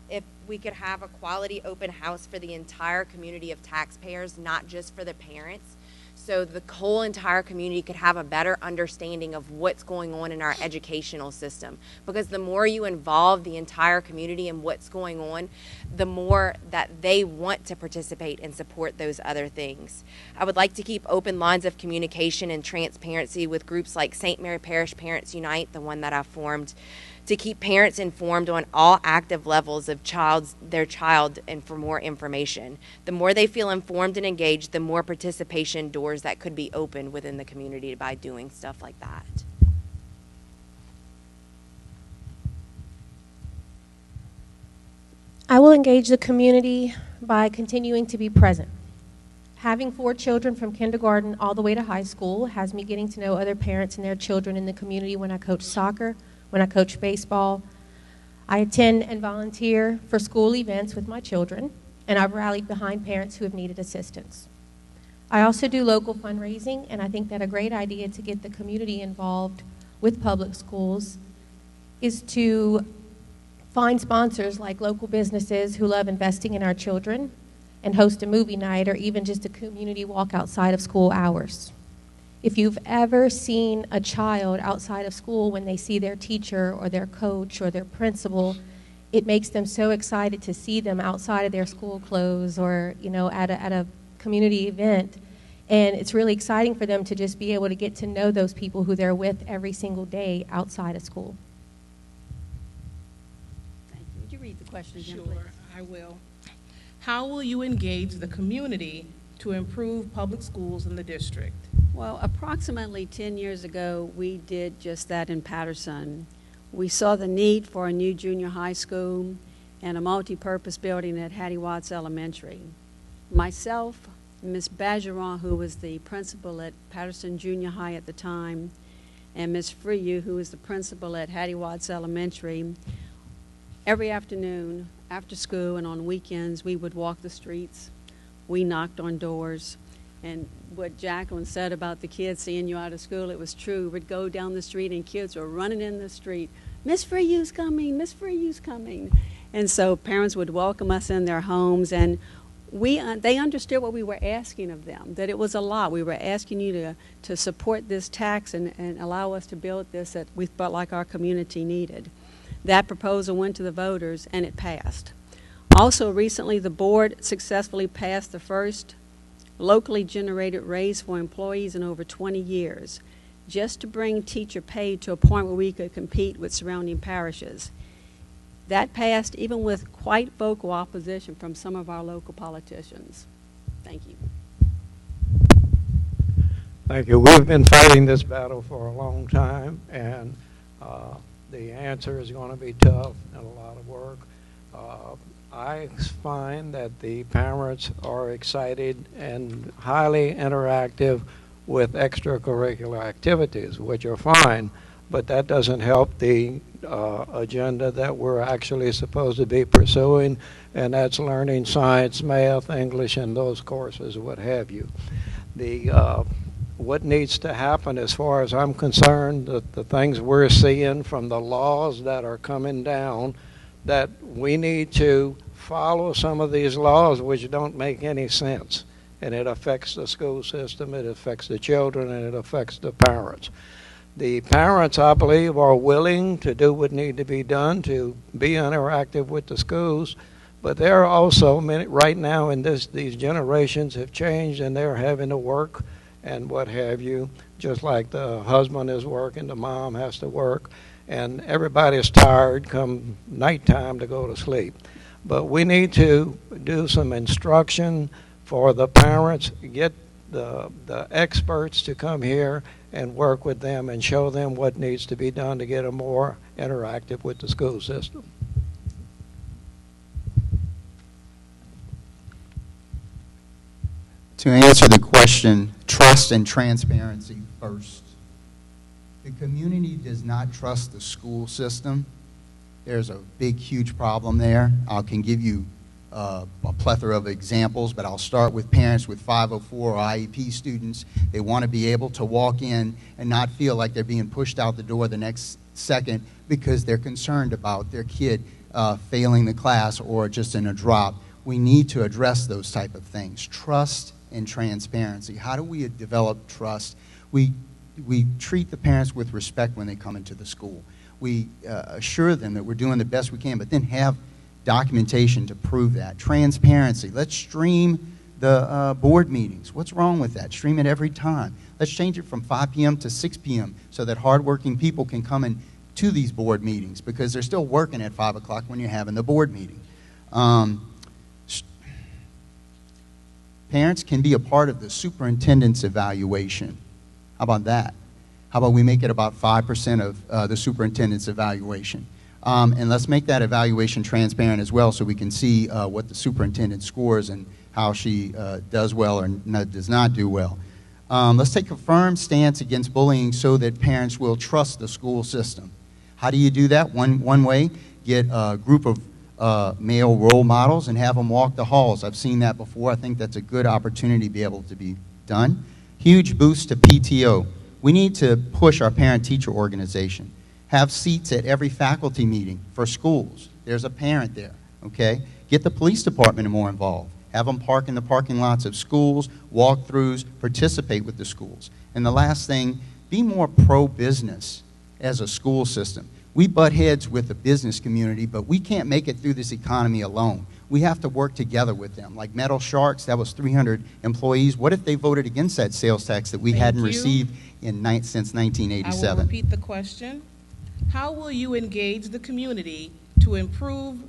Speaker 4: If we could have a quality open house for the entire community of taxpayers, not just for the parents, so the whole entire community could have a better understanding of what's going on in our educational system. Because the more you involve the entire community in what's going on, the more that they want to participate and support those other things. I would like to keep open lines of communication and transparency with groups like St. Mary Parish Parents Unite, the one that I formed, to keep parents informed on all active levels of their child and for more information. The more they feel informed and engaged, the more participation doors that could be opened within the community by doing stuff like that.
Speaker 5: I will engage the community by continuing to be present. Having 4 children from kindergarten all the way to high school has me getting to know other parents and their children in the community when I coach soccer, when I coach baseball. I attend and volunteer for school events with my children, and I've rallied behind parents who have needed assistance. I also do local fundraising, and I think that a great idea to get the community involved with public schools is to find sponsors like local businesses who love investing in our children and host a movie night or even just a community walk outside of school hours. If you've ever seen a child outside of school when they see their teacher or their coach or their principal, it makes them so excited to see them outside of their school clothes or, you know, at a community event. And it's really exciting for them to just be able to get to know those people who they're with every single day outside of school.
Speaker 6: Thank you. Would you read the question again,
Speaker 1: Sure,
Speaker 6: please?
Speaker 1: I will. How will you engage the community to improve public schools in the district?
Speaker 6: Well, approximately 10 years ago, we did just that in Patterson. We saw the need for a new junior high school and a multi-purpose building at Hattie Watts Elementary. Myself, Ms. Bajeron, who was the principal at Patterson Junior High at the time, and Ms. Freyu, who was the principal at Hattie Watts Elementary, every afternoon after school and on weekends, we would walk the streets. We knocked on doors. And what Jacqueline said about the kids seeing you out of school, it was true. We'd go down the street and kids were running in the street, Miss Freeyou's coming, Miss Freeyou's coming. And so parents would welcome us in their homes, and they understood what we were asking of them, that it was a lot. We were asking you to support this tax and allow us to build this that we felt like our community needed. That proposal went to the voters, and it passed. Also, recently, the board successfully passed the first locally generated raise for employees in over 20 years, just to bring teacher pay to a point where we could compete with surrounding parishes. That passed even with quite vocal opposition from some of our local politicians. Thank you.
Speaker 7: Thank you. We've been fighting this battle for a long time, and the answer is going to be tough and a lot of work. I find that the parents are excited and highly interactive with extracurricular activities, which are fine, but that doesn't help the agenda that we're actually supposed to be pursuing, and that's learning science, math, English, and those courses, what have you. What needs to happen, as far as I'm concerned, the things we're seeing from the laws that are coming down, that we need to follow some of these laws which don't make any sense. And it affects the school system, it affects the children, and it affects the parents. The parents, I believe, are willing to do what needs to be done to be interactive with the schools, but there are also many, right now in these generations have changed, and they're having to work and what have you, just like the husband is working, the mom has to work, and everybody's tired come nighttime to go to sleep. But we need to do some instruction for the parents, get the experts to come here and work with them and show them what needs to be done to get them more interactive with the school system.
Speaker 8: To answer the question, trust and transparency first. The community does not trust the school system. There's a big, huge problem there. I can give you a plethora of examples, but I'll start with parents with 504 or IEP students. They want to be able to walk in and not feel like they're being pushed out the door the next second because they're concerned about their kid failing the class or just in a drop. We need to address those type of things. Trust and transparency. How do we develop trust? We treat the parents with respect when they come into the school. We assure them that we're doing the best we can, but then have documentation to prove that. Transparency. Let's stream the board meetings. What's wrong with that? Stream it every time. Let's change it from 5 p.m. to 6 p.m. so that hardworking people can come in to these board meetings, because they're still working at 5 o'clock when you're having the board meeting. Parents can be a part of the superintendent's evaluation. How about that? How about we make it about 5% of the superintendent's evaluation? And let's make that evaluation transparent as well, so we can see what the superintendent scores and how she does well or does not do well. Let's take a firm stance against bullying so that parents will trust the school system. How do you do that? One way, get a group of male role models and have them walk the halls. I've seen that before. I think that's a good opportunity to be able to be done. Huge boost to PTO. We need to push our parent-teacher organization. Have seats at every faculty meeting for schools. There's a parent there, okay? Get the police department more involved. Have them park in the parking lots of schools, walk-throughs, participate with the schools. And the last thing, be more pro-business as a school system. We butt heads with the business community, but we can't make it through this economy alone. We have to work together with them. Like Metal Sharks, that was 300 employees. What if they voted against that sales tax that we hadn't received since 1987?
Speaker 1: I will repeat the question. How will you engage the community to improve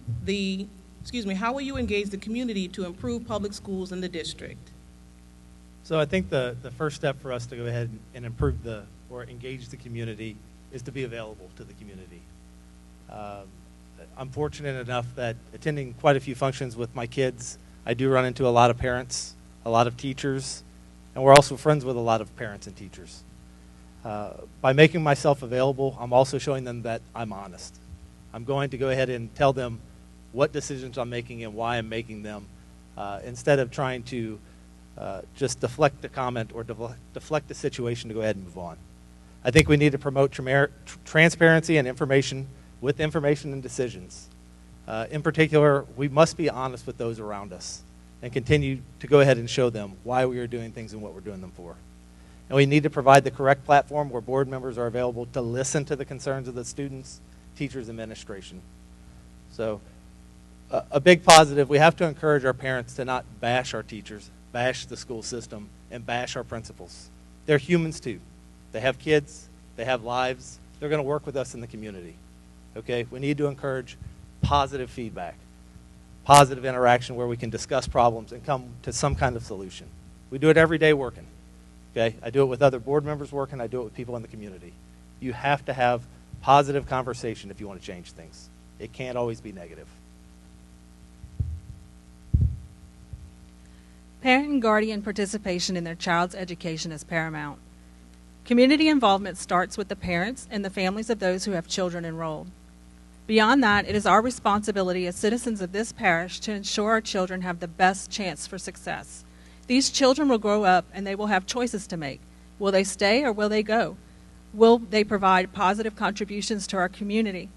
Speaker 1: how will you engage the community to improve public schools in the district?
Speaker 9: So I think the first step for us to go ahead and improve or engage the community is to be available to the community. I'm fortunate enough that attending quite a few functions with my kids, I do run into a lot of parents, a lot of teachers, and we're also friends with a lot of parents and teachers. By making myself available, I'm also showing them that I'm honest. I'm going to go ahead and tell them what decisions I'm making and why I'm making them, instead of trying to just deflect the comment or deflect the situation to go ahead and move on. I think we need to promote transparency and information with information and decisions. In particular, we must be honest with those around us and continue to go ahead and show them why we are doing things and what we're doing them for. And we need to provide the correct platform where board members are available to listen to the concerns of the students, teachers, and administration. So a big positive, we have to encourage our parents to not bash our teachers, bash the school system, and bash our principals. They're humans too. They have kids, they have lives, they're going to work with us in the community. Okay, we need to encourage positive feedback, positive interaction where we can discuss problems and come to some kind of solution. We do it every day working. Okay, I do it with other board members working, I do it with people in the community. You have to have positive conversation if you want to change things. It can't always be negative.
Speaker 10: Parent and guardian participation in their child's education is paramount. Community involvement starts with the parents and the families of those who have children enrolled. Beyond that, it is our responsibility as citizens of this parish to ensure our children have the best chance for success. These children will grow up and they will have choices to make. Will they stay or will they go? Will they provide positive contributions to our community?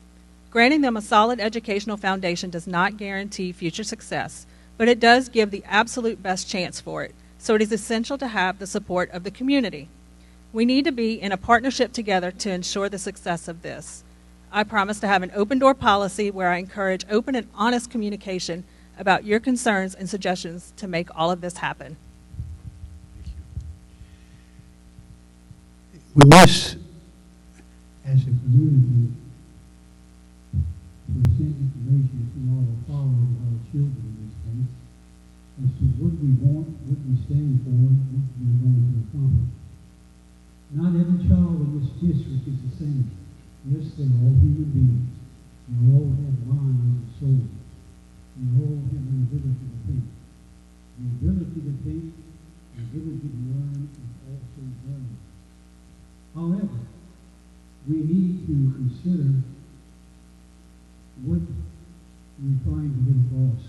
Speaker 10: Granting them a solid educational foundation does not guarantee future success, but it does give the absolute best chance for it, so it is essential to have the support of the community. We need to be in a partnership together to ensure the success of this. I promise to have an open door policy where I encourage open and honest communication about your concerns and suggestions to make all of this happen.
Speaker 11: We must, as a community, present information to all the followers of our children in this case as to what we want, what we stand for, what we're going to accomplish. Not every child in this district is the same. Yes, they're all human beings. They all have minds and souls. They all have an ability to think. The ability to think, the ability to learn is also valuable. However, we need to consider what we're trying to get across.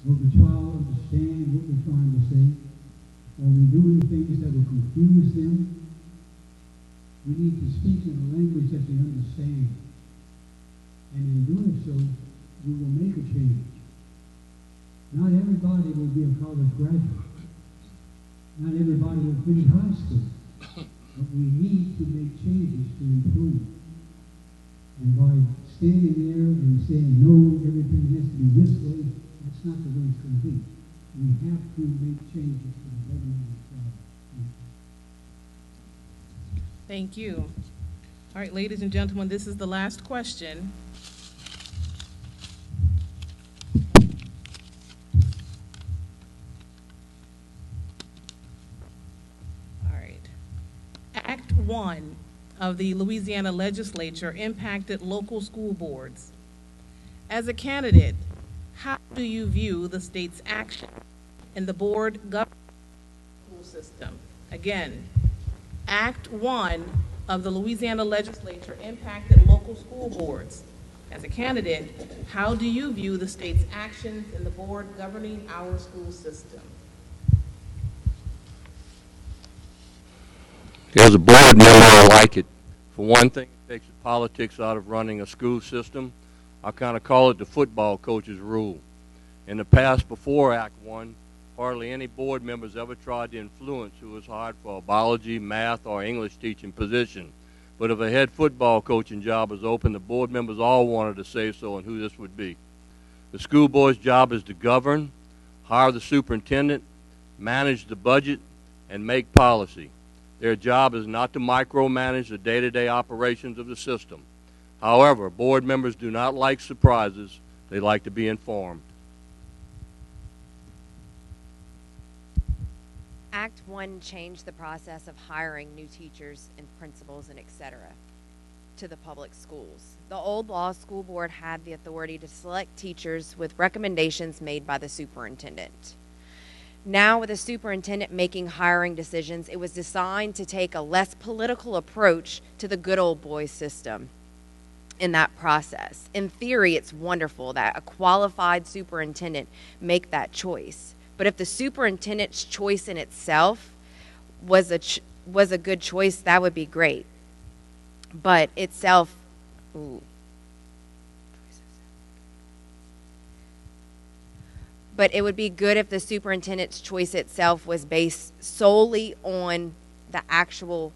Speaker 11: Will the child understand what we're trying to say? Are we doing things that will confuse them? We need to speak in a language that they understand. And in doing so, we will make a change. Not everybody will be a college graduate. Not everybody will finish high school. But we need to make changes to improve. And by standing there and saying, no, everything has to be this way, that's not the way it's going to be. We have to make changes to the betterment of the child.
Speaker 1: Thank you. All right, ladies and gentlemen, this is the last question. All right. Act 1 of the Louisiana legislature impacted local school boards. As a candidate, how do you view the state's action in the board governing the school system? Again, Act 1 of the Louisiana legislature impacted local school boards. As a candidate, how do you view the state's actions in the board governing our school system?
Speaker 3: As a board member, I like it. For one thing, it takes the politics out of running a school system. I kind of call it the football coach's rule. In the past, before Act 1, hardly any board members ever tried to influence who was hired for a biology, math, or English teaching position. But if a head football coaching job was open, the board members all wanted to say so and who this would be. The school board's job is to govern, hire the superintendent, manage the budget, and make policy. Their job is not to micromanage the day-to-day operations of the system. However, board members do not like surprises. They like to be informed.
Speaker 4: Act 1 changed the process of hiring new teachers and principals and et cetera to the public schools. The old law school board had the authority to select teachers with recommendations made by the superintendent. Now, with the superintendent making hiring decisions, it was designed to take a less political approach to the good old boy system in that process. In theory, it's wonderful that a qualified superintendent make that choice. But if the superintendent's choice in itself was a good choice, that would be great. But itself, but it would be good if the superintendent's choice itself was based solely on the actual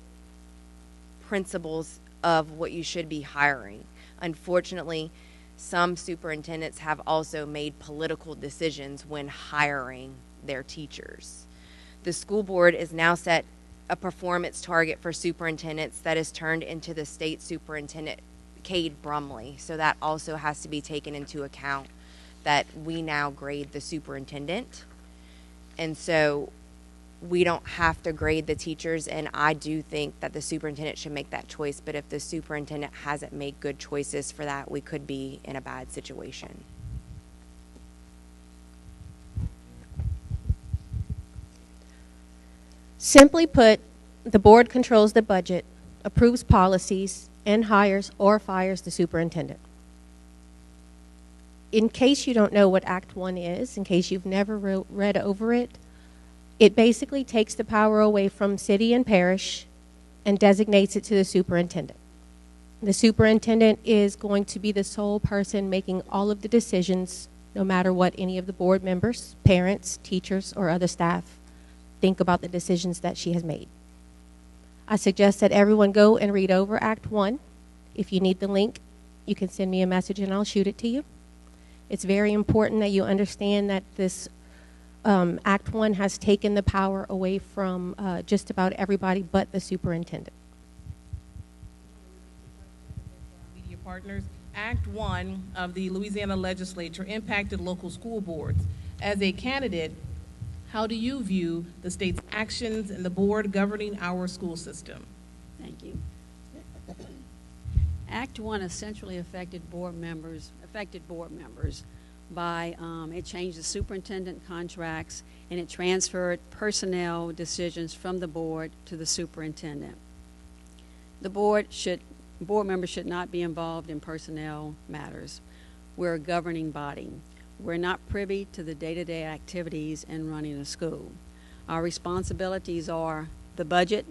Speaker 4: principles of what you should be hiring. Unfortunately, some superintendents have also made political decisions when hiring their teachers. The school board is now set a performance target for superintendents that is turned into the state superintendent, Cade Brumley. So that also has to be taken into account, that we now grade the superintendent. And so we don't have to grade the teachers, and I do think that the superintendent should make that choice. But if the superintendent hasn't made good choices for that, we could be in a bad situation.
Speaker 5: Simply put, the board controls the budget, approves policies, and hires or fires the superintendent. In case you don't know what Act 1 is, in case you've never read over it, it basically takes the power away from city and parish and designates it to the superintendent. The superintendent is going to be the sole person making all of the decisions, no matter what any of the board members, parents, teachers, or other staff think about the decisions that she has made. I suggest that everyone go and read over Act 1. If you need the link, you can send me a message and I'll shoot it to you. It's very important that you understand that this Act 1 has taken the power away from just about everybody but the superintendent.
Speaker 1: Media partners, Act 1 of the Louisiana legislature impacted local school boards. As a candidate, how do you view the state's actions and the board governing our school system?
Speaker 6: Thank you. Act 1 essentially affected board members by it changed the superintendent contracts, and it transferred personnel decisions from the board to the superintendent. The board members should not be involved in personnel matters. We're a governing body. We're not privy to the day-to-day activities in running a school. Our responsibilities are the budget,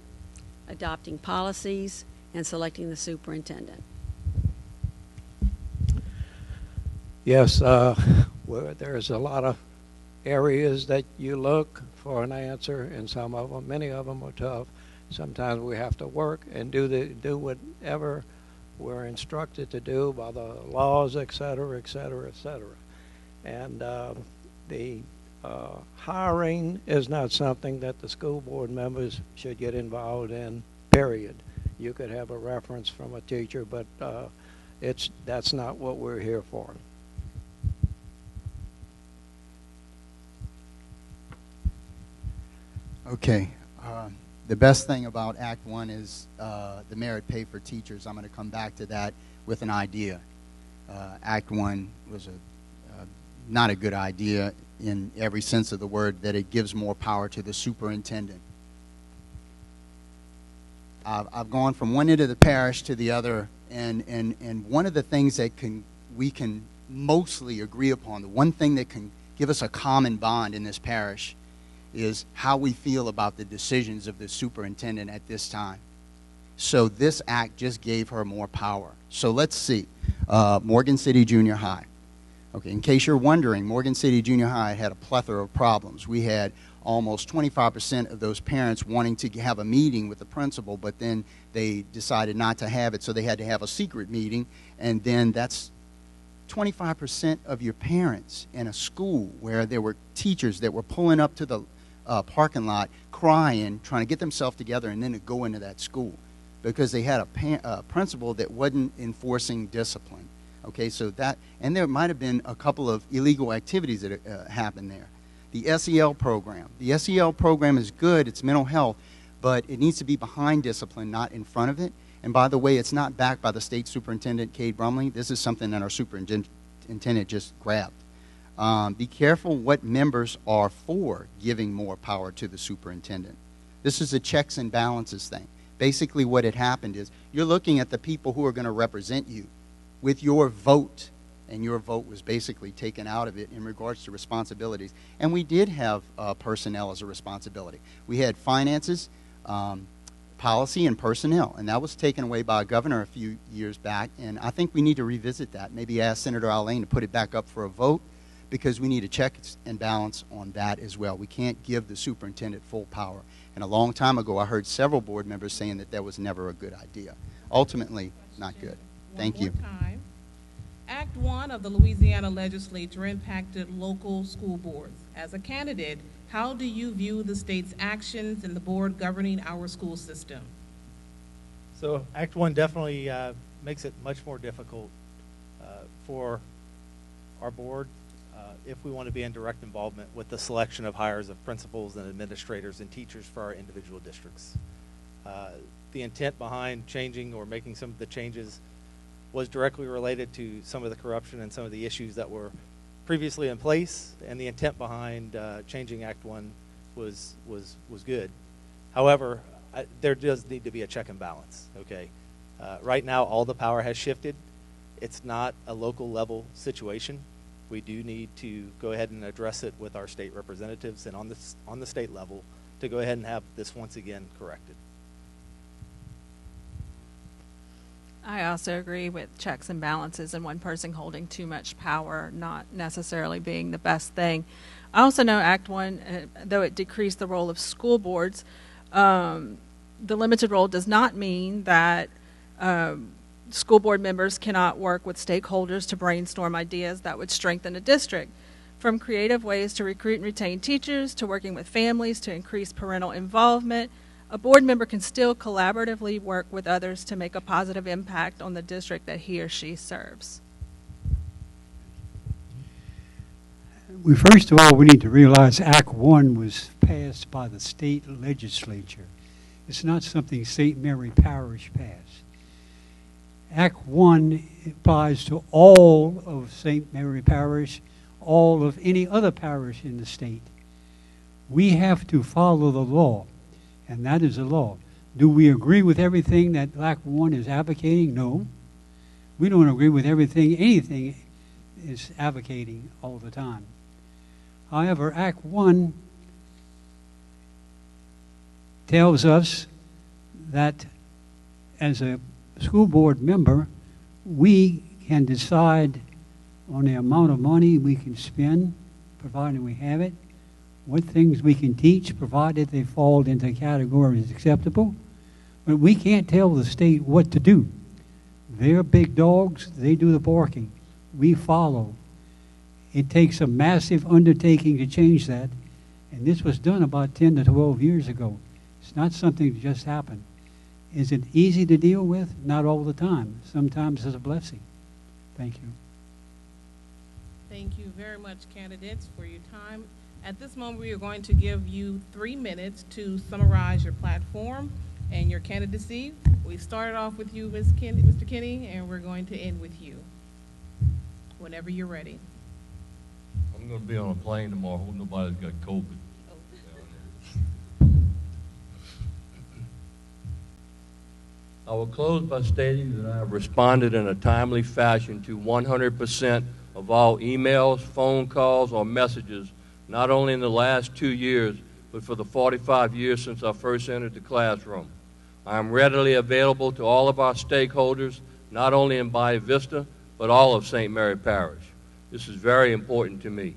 Speaker 6: adopting policies, and selecting the superintendent.
Speaker 7: Yes, there's a lot of areas that you look for an answer, and many of them are tough. Sometimes we have to work and do whatever we're instructed to do by the laws, et cetera, et cetera, et cetera. And the hiring is not something that the school board members should get involved in, period. You could have a reference from a teacher, but that's not what we're here for.
Speaker 8: Okay. The best thing about Act 1 is the merit pay for teachers. I'm going to come back to that with an idea. Act 1 was not a good idea in every sense of the word, that it gives more power to the superintendent. I've gone from one end of the parish to the other, and one of the things that we can mostly agree upon, the one thing that can give us a common bond in this parish, is how we feel about the decisions of the superintendent at this time. So this act just gave her more power. So let's see. Morgan City Junior High. Okay, in case you're wondering, Morgan City Junior High had a plethora of problems. We had almost 25% of those parents wanting to have a meeting with the principal, but then they decided not to have it, so they had to have a secret meeting, and then that's 25% of your parents in a school where there were teachers that were pulling up to the parking lot crying, trying to get themselves together and then to go into that school because they had a principal that wasn't enforcing discipline. Okay, so that, and there might have been a couple of illegal activities that happened there. The SEL program. The SEL program is good, it's mental health, but it needs to be behind discipline, not in front of it. And by the way, it's not backed by the state superintendent, Cade Brumley. This is something that our superintendent just grabbed. Be careful what members are for giving more power to the superintendent. This is a checks and balances thing. Basically what had happened is you're looking at the people who are going to represent you with your vote and your vote was basically taken out of it in regards to responsibilities. And we did have personnel as a responsibility. We had finances, policy, and personnel, and that was taken away by a governor a few years back, and I think we need to revisit that. Maybe ask Senator Allain to put it back up for a vote, because we need a check and balance on that as well. We can't give the superintendent full power. And a long time ago, I heard several board members saying that was never a good idea. Ultimately, not good. Thank you.
Speaker 1: Time. Act 1 of the Louisiana legislature impacted local school boards. As a candidate, how do you view the state's actions in the board governing our school system?
Speaker 9: So Act 1 definitely makes it much more difficult for our board if we want to be in direct involvement with the selection of hires of principals and administrators and teachers for our individual districts. The intent behind changing or making some of the changes was directly related to some of the corruption and some of the issues that were previously in place, and the intent behind changing Act 1 was good. However, there does need to be a check and balance, okay? Right now, all the power has shifted. It's not a local level situation. We do need to go ahead and address it with our state representatives and on the state level to go ahead and have this once again corrected.
Speaker 10: I also agree with checks and balances and one person holding too much power not necessarily being the best thing. I also know Act 1, though it decreased the role of school boards, the limited role does not mean that school board members cannot work with stakeholders to brainstorm ideas that would strengthen a district. From creative ways to recruit and retain teachers, to working with families to increase parental involvement, a board member can still collaboratively work with others to make a positive impact on the district that he or she serves.
Speaker 11: First of all, we need to realize Act 1 was passed by the state legislature. It's not something St. Mary Parish passed. Act 1 applies to all of St. Mary Parish, all of any other parish in the state. We have to follow the law, and that is the law. Do we agree with everything that Act 1 is advocating? No. We don't agree with anything is advocating all the time. However, Act 1 tells us that as a school board member, we can decide on the amount of money we can spend, provided we have it, what things we can teach, provided they fall into categories acceptable. But we can't tell the state what to do. They're big dogs, they do the barking. We follow. It takes a massive undertaking to change that, and this was done about 10 to 12 years ago. It's not something that just happened. Is it easy to deal with? Not all the time. Sometimes it's a blessing. Thank you.
Speaker 1: Thank you very much, candidates, for your time. At this moment, we are going to give you 3 minutes to summarize your platform and your candidacy. We started off with you, Mr. Kinney, and we're going to end with you whenever you're ready.
Speaker 3: I'm going to be on a plane tomorrow. Hope nobody's got COVID. I will close by stating that I have responded in a timely fashion to 100% of all emails, phone calls, or messages, not only in the last 2 years, but for the 45 years since I first entered the classroom. I am readily available to all of our stakeholders, not only in Bayou Vista, but all of St. Mary Parish. This is very important to me.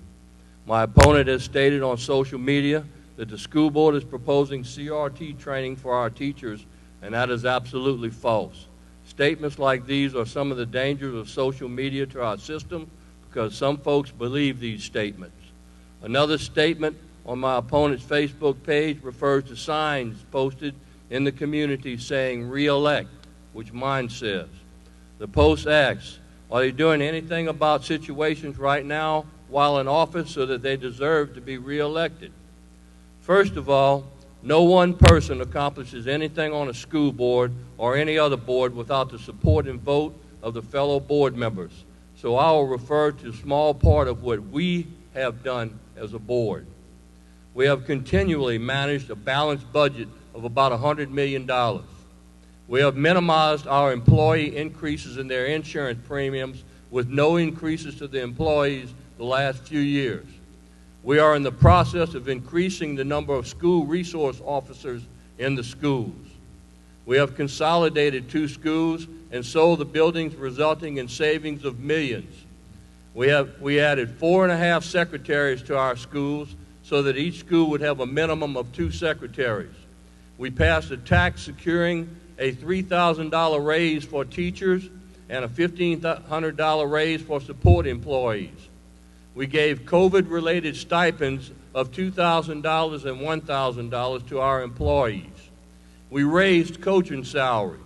Speaker 3: My opponent has stated on social media that the school board is proposing CRT training for our teachers, and that is absolutely false. Statements like these are some of the dangers of social media to our system because some folks believe these statements. Another statement on my opponent's Facebook page refers to signs posted in the community saying re-elect, which mine says. The post asks, are they doing anything about situations right now while in office so that they deserve to be re-elected? First of all, no one person accomplishes anything on a school board or any other board without the support and vote of the fellow board members. So I will refer to a small part of what we have done as a board. We have continually managed a balanced budget of about $100 million. We have minimized our employee increases in their insurance premiums with no increases to the employees the last few years. We are in the process of increasing the number of school resource officers in the schools. We have consolidated 2 schools and sold the buildings, resulting in savings of millions. We added 4.5 secretaries to our schools so that each school would have a minimum of 2 secretaries. We passed a tax securing a $3,000 raise for teachers and a $1,500 raise for support employees. We gave COVID-related stipends of $2,000 and $1,000 to our employees. We raised coaching salaries,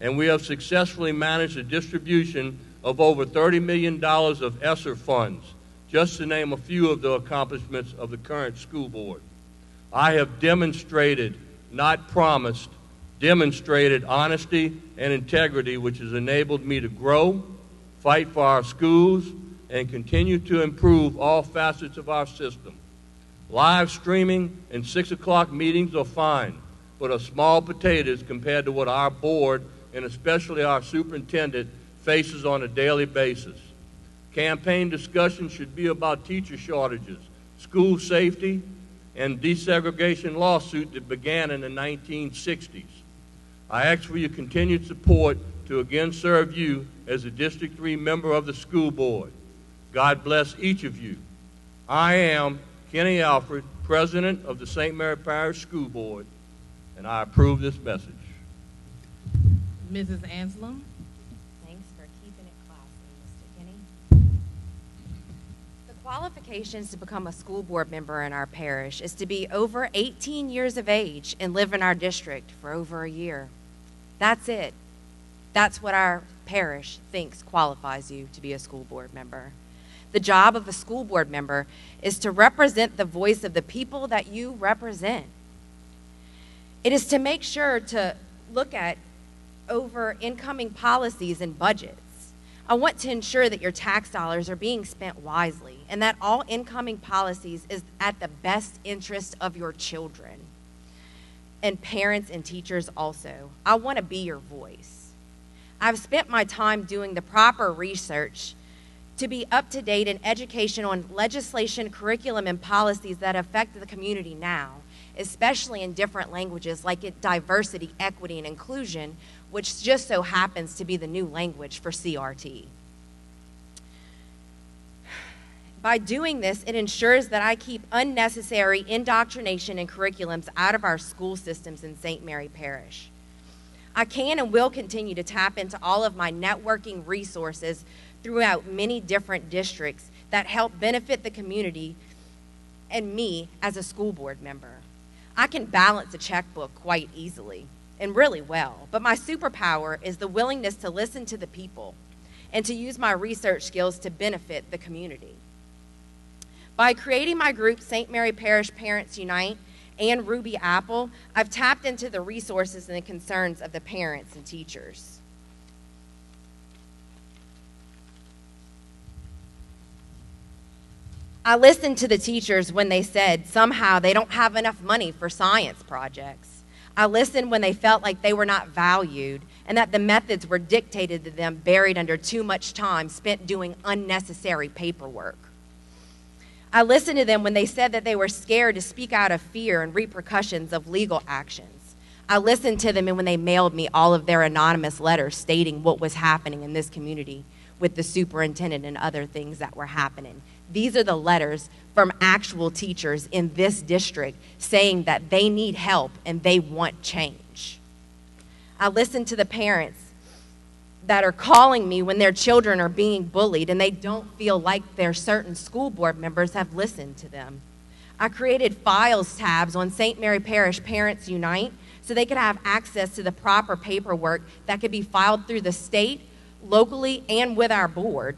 Speaker 3: and we have successfully managed the distribution of over $30 million of ESSER funds, just to name a few of the accomplishments of the current school board. I have demonstrated, not promised, demonstrated honesty and integrity, which has enabled me to grow, fight for our schools, and continue to improve all facets of our system. Live streaming and 6 o'clock meetings are fine, but are small potatoes compared to what our board, and especially our superintendent, faces on a daily basis. Campaign discussions should be about teacher shortages, school safety, and desegregation lawsuit that began in the 1960s. I ask for your continued support to again serve you as a District 3 member of the school board. God bless each of you. I am Kenny Alfred, President of the St. Mary Parish School Board, and I approve this message.
Speaker 1: Mrs. Anselum.
Speaker 4: Thanks for keeping it classy, Mr. Kenny. The qualifications to become a school board member in our parish is to be over 18 years of age and live in our district for over a year. That's it. That's what our parish thinks qualifies you to be a school board member. The job of a school board member is to represent the voice of the people that you represent. It is to make sure to look at over incoming policies and budgets. I want to ensure that your tax dollars are being spent wisely and that all incoming policies is at the best interest of your children and parents and teachers also. I want to be your voice. I've spent my time doing the proper research to be up to date in education on legislation, curriculum, and policies that affect the community now, especially in different languages like diversity, equity, and inclusion, which just so happens to be the new language for CRT. By doing this, it ensures that I keep unnecessary indoctrination and curriculums out of our school systems in St. Mary Parish. I can and will continue to tap into all of my networking resources throughout many different districts that help benefit the community and me as a school board member. I can balance a checkbook quite easily and really well, but my superpower is the willingness to listen to the people and to use my research skills to benefit the community. By creating my group, St. Mary Parish Parents Unite and Ruby Apple, I've tapped into the resources and the concerns of the parents and teachers. I listened to the teachers when they said somehow they don't have enough money for science projects. I listened when they felt like they were not valued and that the methods were dictated to them, buried under too much time spent doing unnecessary paperwork. I listened to them when they said that they were scared to speak out of fear and repercussions of legal actions. I listened to them when they mailed me all of their anonymous letters stating what was happening in this community with the superintendent and other things that were happening. These are the letters from actual teachers in this district saying that they need help and they want change. I listen to the parents that are calling me when their children are being bullied and they don't feel like their certain school board members have listened to them. I created files tabs on St. Mary Parish Parents Unite so they could have access to the proper paperwork that could be filed through the state, locally, and with our board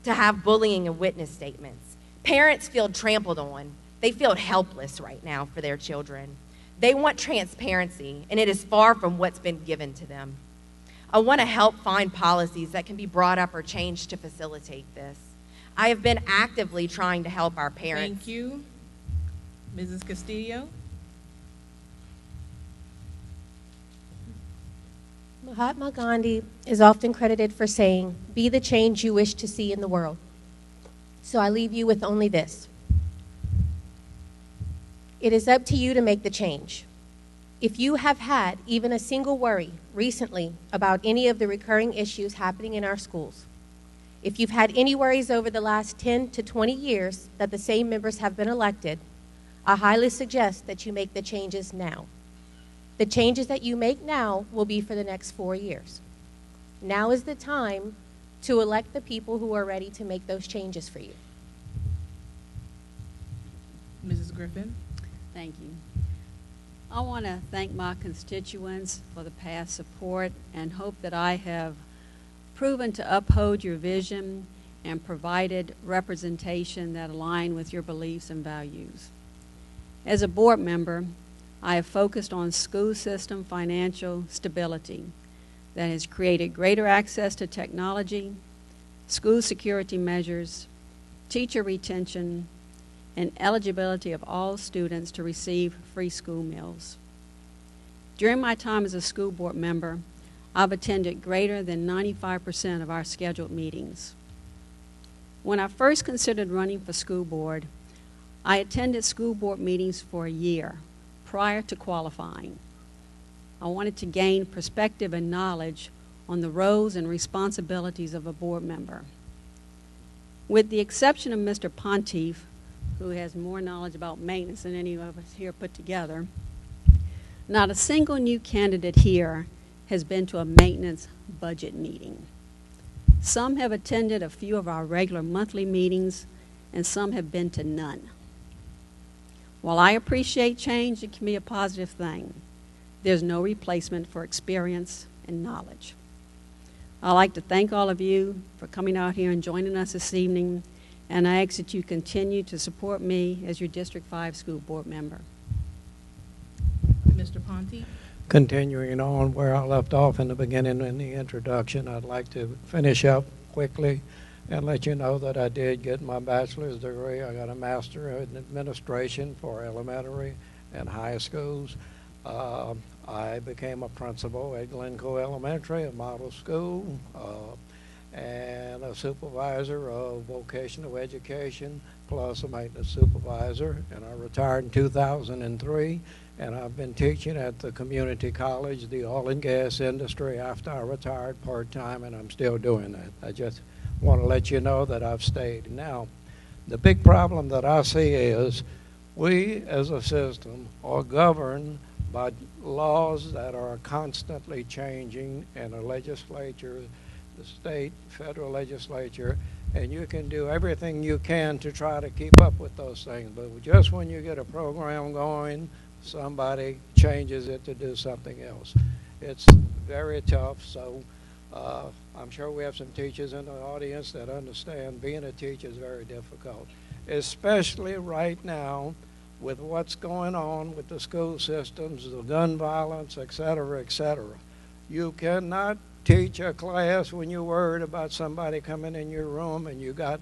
Speaker 4: to have bullying and witness statements. Parents feel trampled on. They feel helpless right now for their children. They want transparency, and it is far from what's been given to them. I want to help find policies that can be brought up or changed to facilitate this. I have been actively trying to help our parents.
Speaker 1: Thank you. Mrs. Castillo.
Speaker 5: Mahatma Gandhi is often credited for saying, "Be the change you wish to see in the world." So I leave you with only this. It is up to you to make the change. If you have had even a single worry recently about any of the recurring issues happening in our schools, if you've had any worries over the last 10 to 20 years that the same members have been elected, I highly suggest that you make the changes now. The changes that you make now will be for the next 4 years. Now is the time to elect the people who are ready to make those changes for you.
Speaker 1: Mrs. Griffin?
Speaker 6: Thank you. I want to thank my constituents for the past support and hope that I have proven to uphold your vision and provided representation that align with your beliefs and values. As a board member, I have focused on school system financial stability that has created greater access to technology, school security measures, teacher retention, and eligibility of all students to receive free school meals. During my time as a school board member, I've attended greater than 95% of our scheduled meetings. When I first considered running for school board, I attended school board meetings for a year prior to qualifying. I wanted to gain perspective and knowledge on the roles and responsibilities of a board member. With the exception of Mr. Pontiff, who has more knowledge about maintenance than any of us here put together, not a single new candidate here has been to a maintenance budget meeting. Some have attended a few of our regular monthly meetings, and some have been to none. While I appreciate change, it can be a positive thing. There's no replacement for experience and knowledge. I'd like to thank all of you for coming out here and joining us this evening, and I ask that you continue to support me as your District 5 school board member.
Speaker 1: Mr. Ponte?
Speaker 7: Continuing on where I left off in the beginning in the introduction, I'd like to finish up quickly and let you know that I did get my bachelor's degree. I got a master in administration for elementary and high schools. I became a principal at Glencoe Elementary, a model school, and a supervisor of vocational education, plus a maintenance supervisor. And I retired in 2003, and I've been teaching at the community college, the oil and gas industry, after I retired part-time, and I'm still doing that. I just want to let you know that I've stayed. Now, the big problem that I see is we as a system are governed by laws that are constantly changing in a legislature, the state, federal legislature, and you can do everything you can to try to keep up with those things. But just when you get a program going, somebody changes it to do something else. It's very tough, so I'm sure we have some teachers in the audience that understand being a teacher is very difficult, especially right now with what's going on with the school systems, the gun violence, et cetera, et cetera. You cannot teach a class when you're worried about somebody coming in your room and you got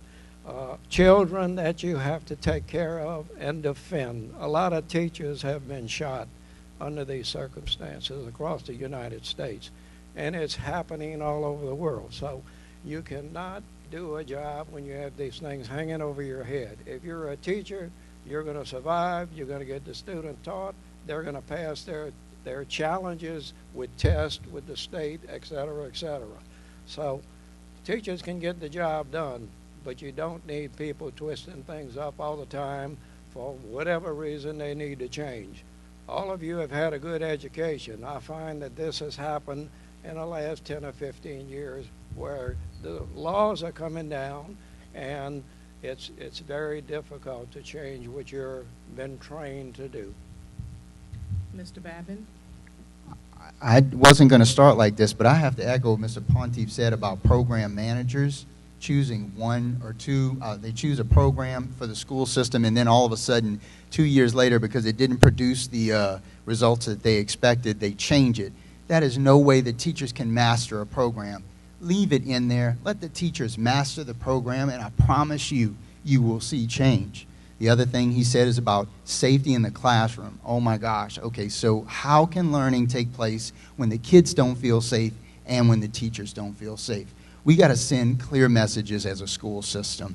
Speaker 7: children that you have to take care of and defend. A lot of teachers have been shot under these circumstances across the United States, and it's happening all over the world. So you cannot do a job when you have these things hanging over your head. If you're a teacher, you're going to survive, you're going to get the student taught, they're going to pass their challenges with tests with the state, et cetera, et cetera. So teachers can get the job done, but you don't need people twisting things up all the time for whatever reason they need to change. All of you have had a good education. I find that this has happened in the last 10 or 15 years where the laws are coming down and it's very difficult to change what you've been trained to do.
Speaker 1: Mr. Babin?
Speaker 8: I wasn't going to start like this, but I have to echo what Mr. Pontiff said about program managers choosing one or two. They choose a program for the school system, and then all of a sudden, 2 years later, because it didn't produce the results that they expected, they change it. That is no way that teachers can master a program. Leave it in there. Let the teachers master the program, and I promise you, you will see change. The other thing he said is about safety in the classroom. Oh my gosh. Okay, so how can learning take place when the kids don't feel safe and when the teachers don't feel safe? We got to send clear messages as a school system.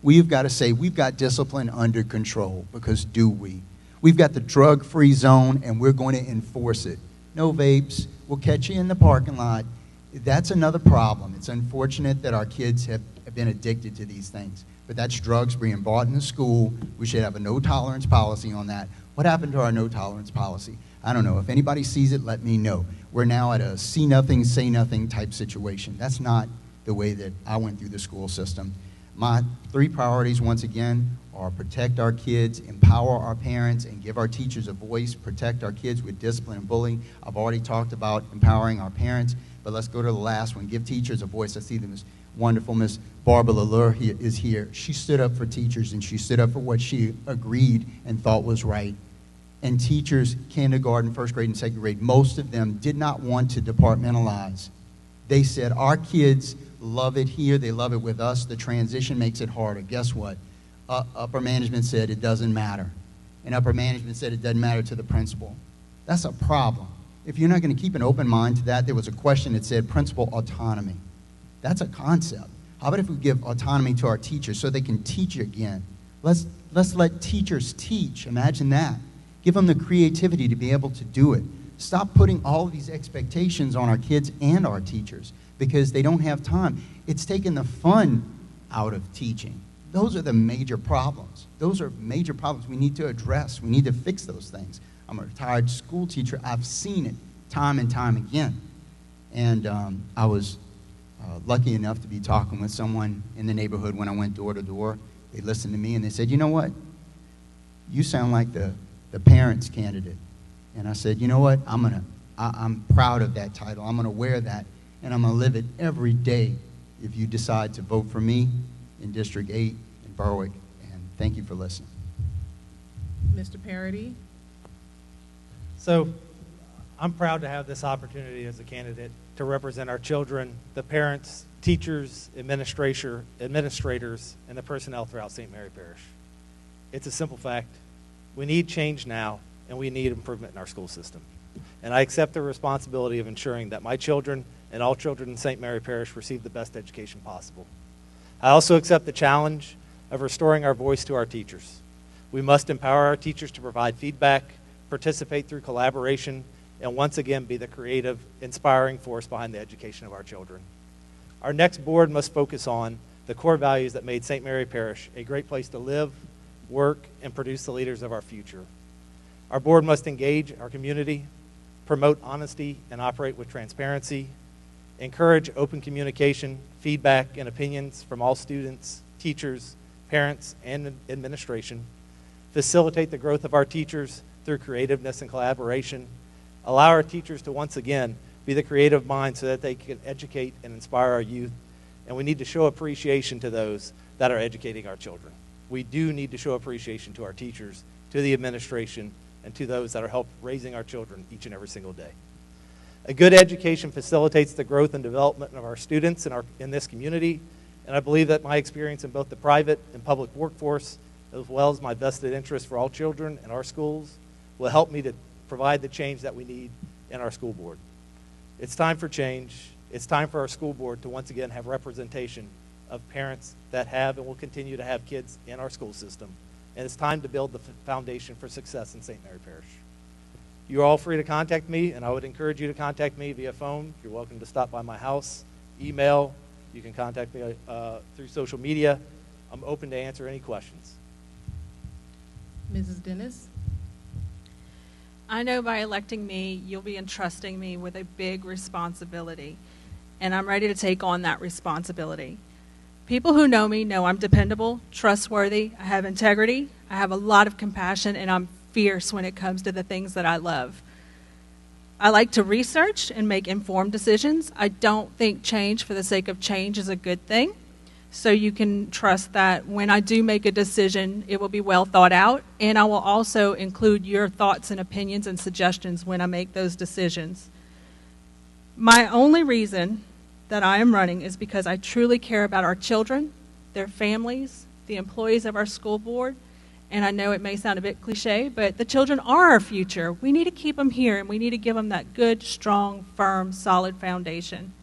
Speaker 8: We've got to say we've got discipline under control, because do we? We've got the drug-free zone, and we're going to enforce it. No vapes. We'll catch you in the parking lot. That's another problem. It's unfortunate that our kids have been addicted to these things. But that's drugs being bought in the school. We should have a no-tolerance policy on that. What happened to our no-tolerance policy? I don't know. If anybody sees it, let me know. We're now at a see nothing, say nothing type situation. That's not the way that I went through the school system. My 3 priorities, once again, are protect our kids, empower our parents, and give our teachers a voice, protect our kids with discipline and bullying. I've already talked about empowering our parents, but let's go to the last one. Give teachers a voice. I see them as wonderful. Miss Barbara Lalure is here. She stood up for teachers, and she stood up for what she agreed and thought was right. And teachers, kindergarten, first grade, and second grade, most of them did not want to departmentalize. They said, our kids love it here. They love it with us. The transition makes it harder. Guess what? Upper management said it doesn't matter. And upper management said it doesn't matter to the principal. That's a problem. If you're not going to keep an open mind to that, there was a question that said principal autonomy. That's a concept. How about if we give autonomy to our teachers so they can teach again? Let's let teachers teach. Imagine that. Give them the creativity to be able to do it. Stop putting all of these expectations on our kids and our teachers because they don't have time. It's taken the fun out of teaching. Those are the major problems. Those are major problems we need to address. We need to fix those things. I'm a retired school teacher. I've seen it time and time again. And I was lucky enough to be talking with someone in the neighborhood when I went door to door. They listened to me and they said, you know what? You sound like the parents candidate. And I said, you know what? I'm proud of that title. I'm going to wear that, and I'm going to live it every day if you decide to vote for me in District 8 in Berwick. And thank you for listening.
Speaker 1: Mr. Parody.
Speaker 9: So I'm proud to have this opportunity as a candidate to represent our children, the parents, teachers, administrators, and the personnel throughout St. Mary Parish. It's a simple fact. We need change now, and we need improvement in our school system. And I accept the responsibility of ensuring that my children and all children in St. Mary Parish receive the best education possible. I also accept the challenge of restoring our voice to our teachers. We must empower our teachers to provide feedback, participate through collaboration, and once again be the creative, inspiring force behind the education of our children. Our next board must focus on the core values that made St. Mary Parish a great place to live, work, and produce the leaders of our future. Our board must engage our community, promote honesty and operate with transparency, encourage open communication, feedback, and opinions from all students, teachers, parents, and administration, facilitate the growth of our teachers through creativeness and collaboration, allow our teachers to once again be the creative minds so that they can educate and inspire our youth, and we need to show appreciation to those that are educating our children. We do need to show appreciation to our teachers, to the administration, and to those that are helping raising our children each and every single day. A good education facilitates the growth and development of our students in this community, and I believe that my experience in both the private and public workforce, as well as my vested interest for all children in our schools, will help me to provide the change that we need in our school board. It's time for change. It's time for our school board to once again have representation of parents that have and will continue to have kids in our school system. And it's time to build the foundation for success in St. Mary Parish. You're all free to contact me, and I would encourage you to contact me via phone. You're welcome to stop by my house, email. You can contact me through social media. I'm open to answer any questions.
Speaker 1: Mrs. Dennis.
Speaker 10: I know by electing me, you'll be entrusting me with a big responsibility, and I'm ready to take on that responsibility. People who know me know I'm dependable, trustworthy, I have integrity, I have a lot of compassion, and I'm fierce when it comes to the things that I love. I like to research and make informed decisions. I don't think change for the sake of change is a good thing. So you can trust that when I do make a decision, it will be well thought out, and I will also include your thoughts and opinions and suggestions when I make those decisions. My only reason that I am running is because I truly care about our children, their families, the employees of our school board, And I know it may sound a bit cliche, but the children are our future. We need to keep them here, and we need to give them that good, strong, firm, solid foundation.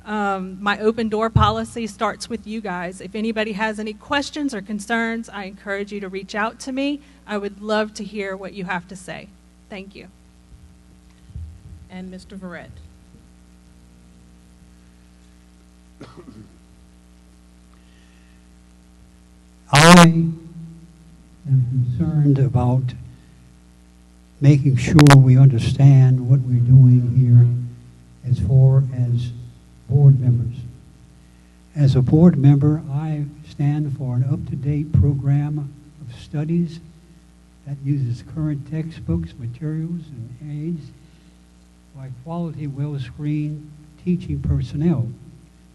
Speaker 10: My open door policy starts with you guys. If anybody has any questions or concerns, I encourage you to reach out to me. I would love to hear what you have to say. Thank you.
Speaker 1: And Mr. Verrett.
Speaker 11: I am concerned about making sure we understand what we're doing here as far as board members. As a board member, I stand for an up-to-date program of studies that uses current textbooks, materials, and aids by quality, well-screened teaching personnel.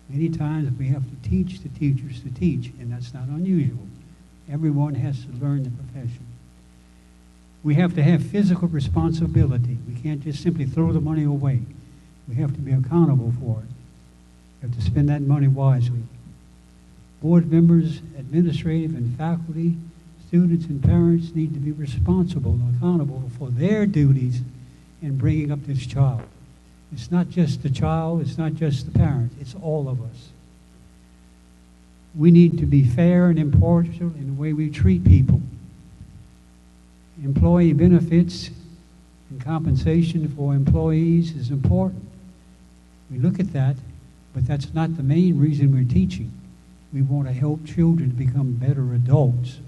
Speaker 11: Many times we have to teach the teachers to teach, and that's not unusual. Everyone has to learn the profession. We have to have physical responsibility. We can't just simply throw the money away. We have to be accountable for it. We have to spend that money wisely. Board members, administrative and faculty, students and parents need to be responsible and accountable for their duties in bringing up this child. It's not just the child, it's not just the parent, it's all of us. We need to be fair and impartial in the way we treat people. Employee benefits and compensation for employees is important. We look at that, but that's not the main reason we're teaching. We want to help children become better adults.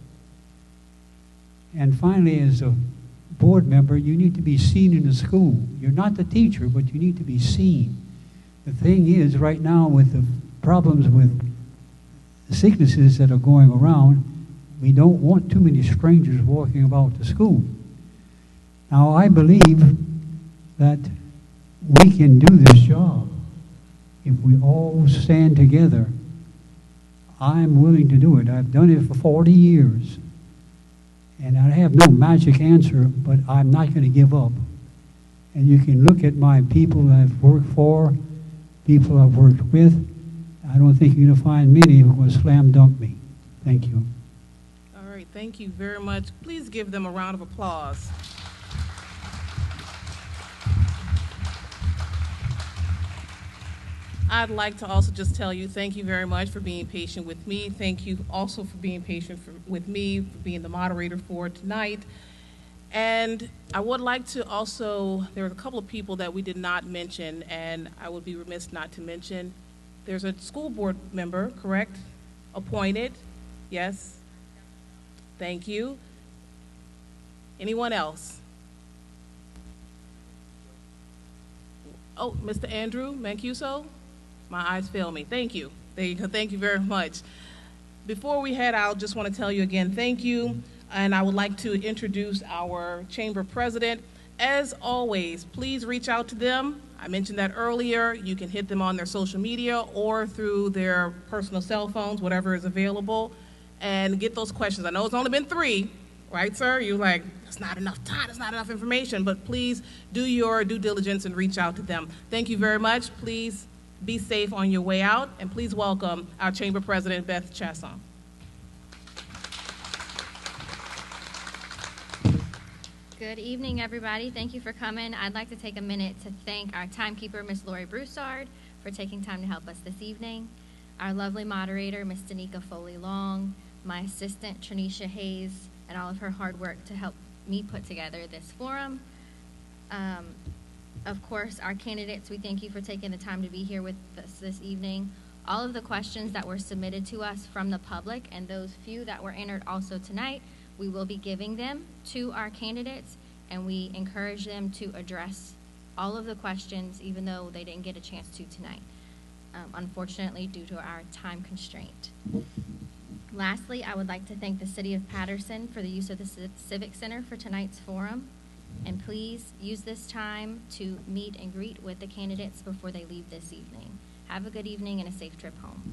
Speaker 11: And finally, as a board member, you need to be seen in the school. You're not the teacher, but you need to be seen. The thing is, right now, with the problems with the sicknesses that are going around, we don't want too many strangers walking about the school. Now, I believe that we can do this job if we all stand together. I'm willing to do it. I've done it for 40 years. And I have no magic answer, but I'm not going to give up. And you can look at my people I've worked for, people I've worked with. I don't think you're going to find many who will slam dunk me. Thank you.
Speaker 1: All right, thank you very much. Please give them a round of applause. I'd like to also just tell you thank you very much for being patient with me. Thank you also for being patient with me, for being the moderator for tonight. And I would like to also, there are a couple of people that we did not mention, and I would be remiss not to mention. There's a school board member, correct? Appointed? Yes? Thank you. Anyone else? Oh, Mr. Andrew Mancuso? My eyes fail me. Thank you. There you go. Thank you very much. Before we head out, just want to tell you again, thank you. And I would like to introduce our chamber president. As always, please reach out to them. I mentioned that earlier. You can hit them on their social media or through their personal cell phones, whatever is available, and get those questions. I know it's only been 3, right, sir? You're like, that's not enough time, that's not enough information, but please do your due diligence and reach out to them. Thank you very much. Please be safe on your way out, and please welcome our chamber president, Beth Chasson.
Speaker 12: Good evening, everybody. Thank you for coming. I'd like to take a minute to thank our timekeeper, Ms. Lori Broussard, for taking time to help us this evening, our lovely moderator, Ms. Danica Foley-Long, my assistant, Trinisha Hayes, and all of her hard work to help me put together this forum. Of course, our candidates, we thank you for taking the time to be here with us this evening. All of the questions that were submitted to us from the public and those few that were entered also tonight, we will be giving them to our candidates, and we encourage them to address all of the questions, even though they didn't get a chance to tonight, unfortunately, due to our time constraint. Lastly, I would like to thank the City of Patterson for the use of the Civic Center for tonight's forum. And please use this time to meet and greet with the candidates before they leave this evening. Have a good evening and a safe trip home.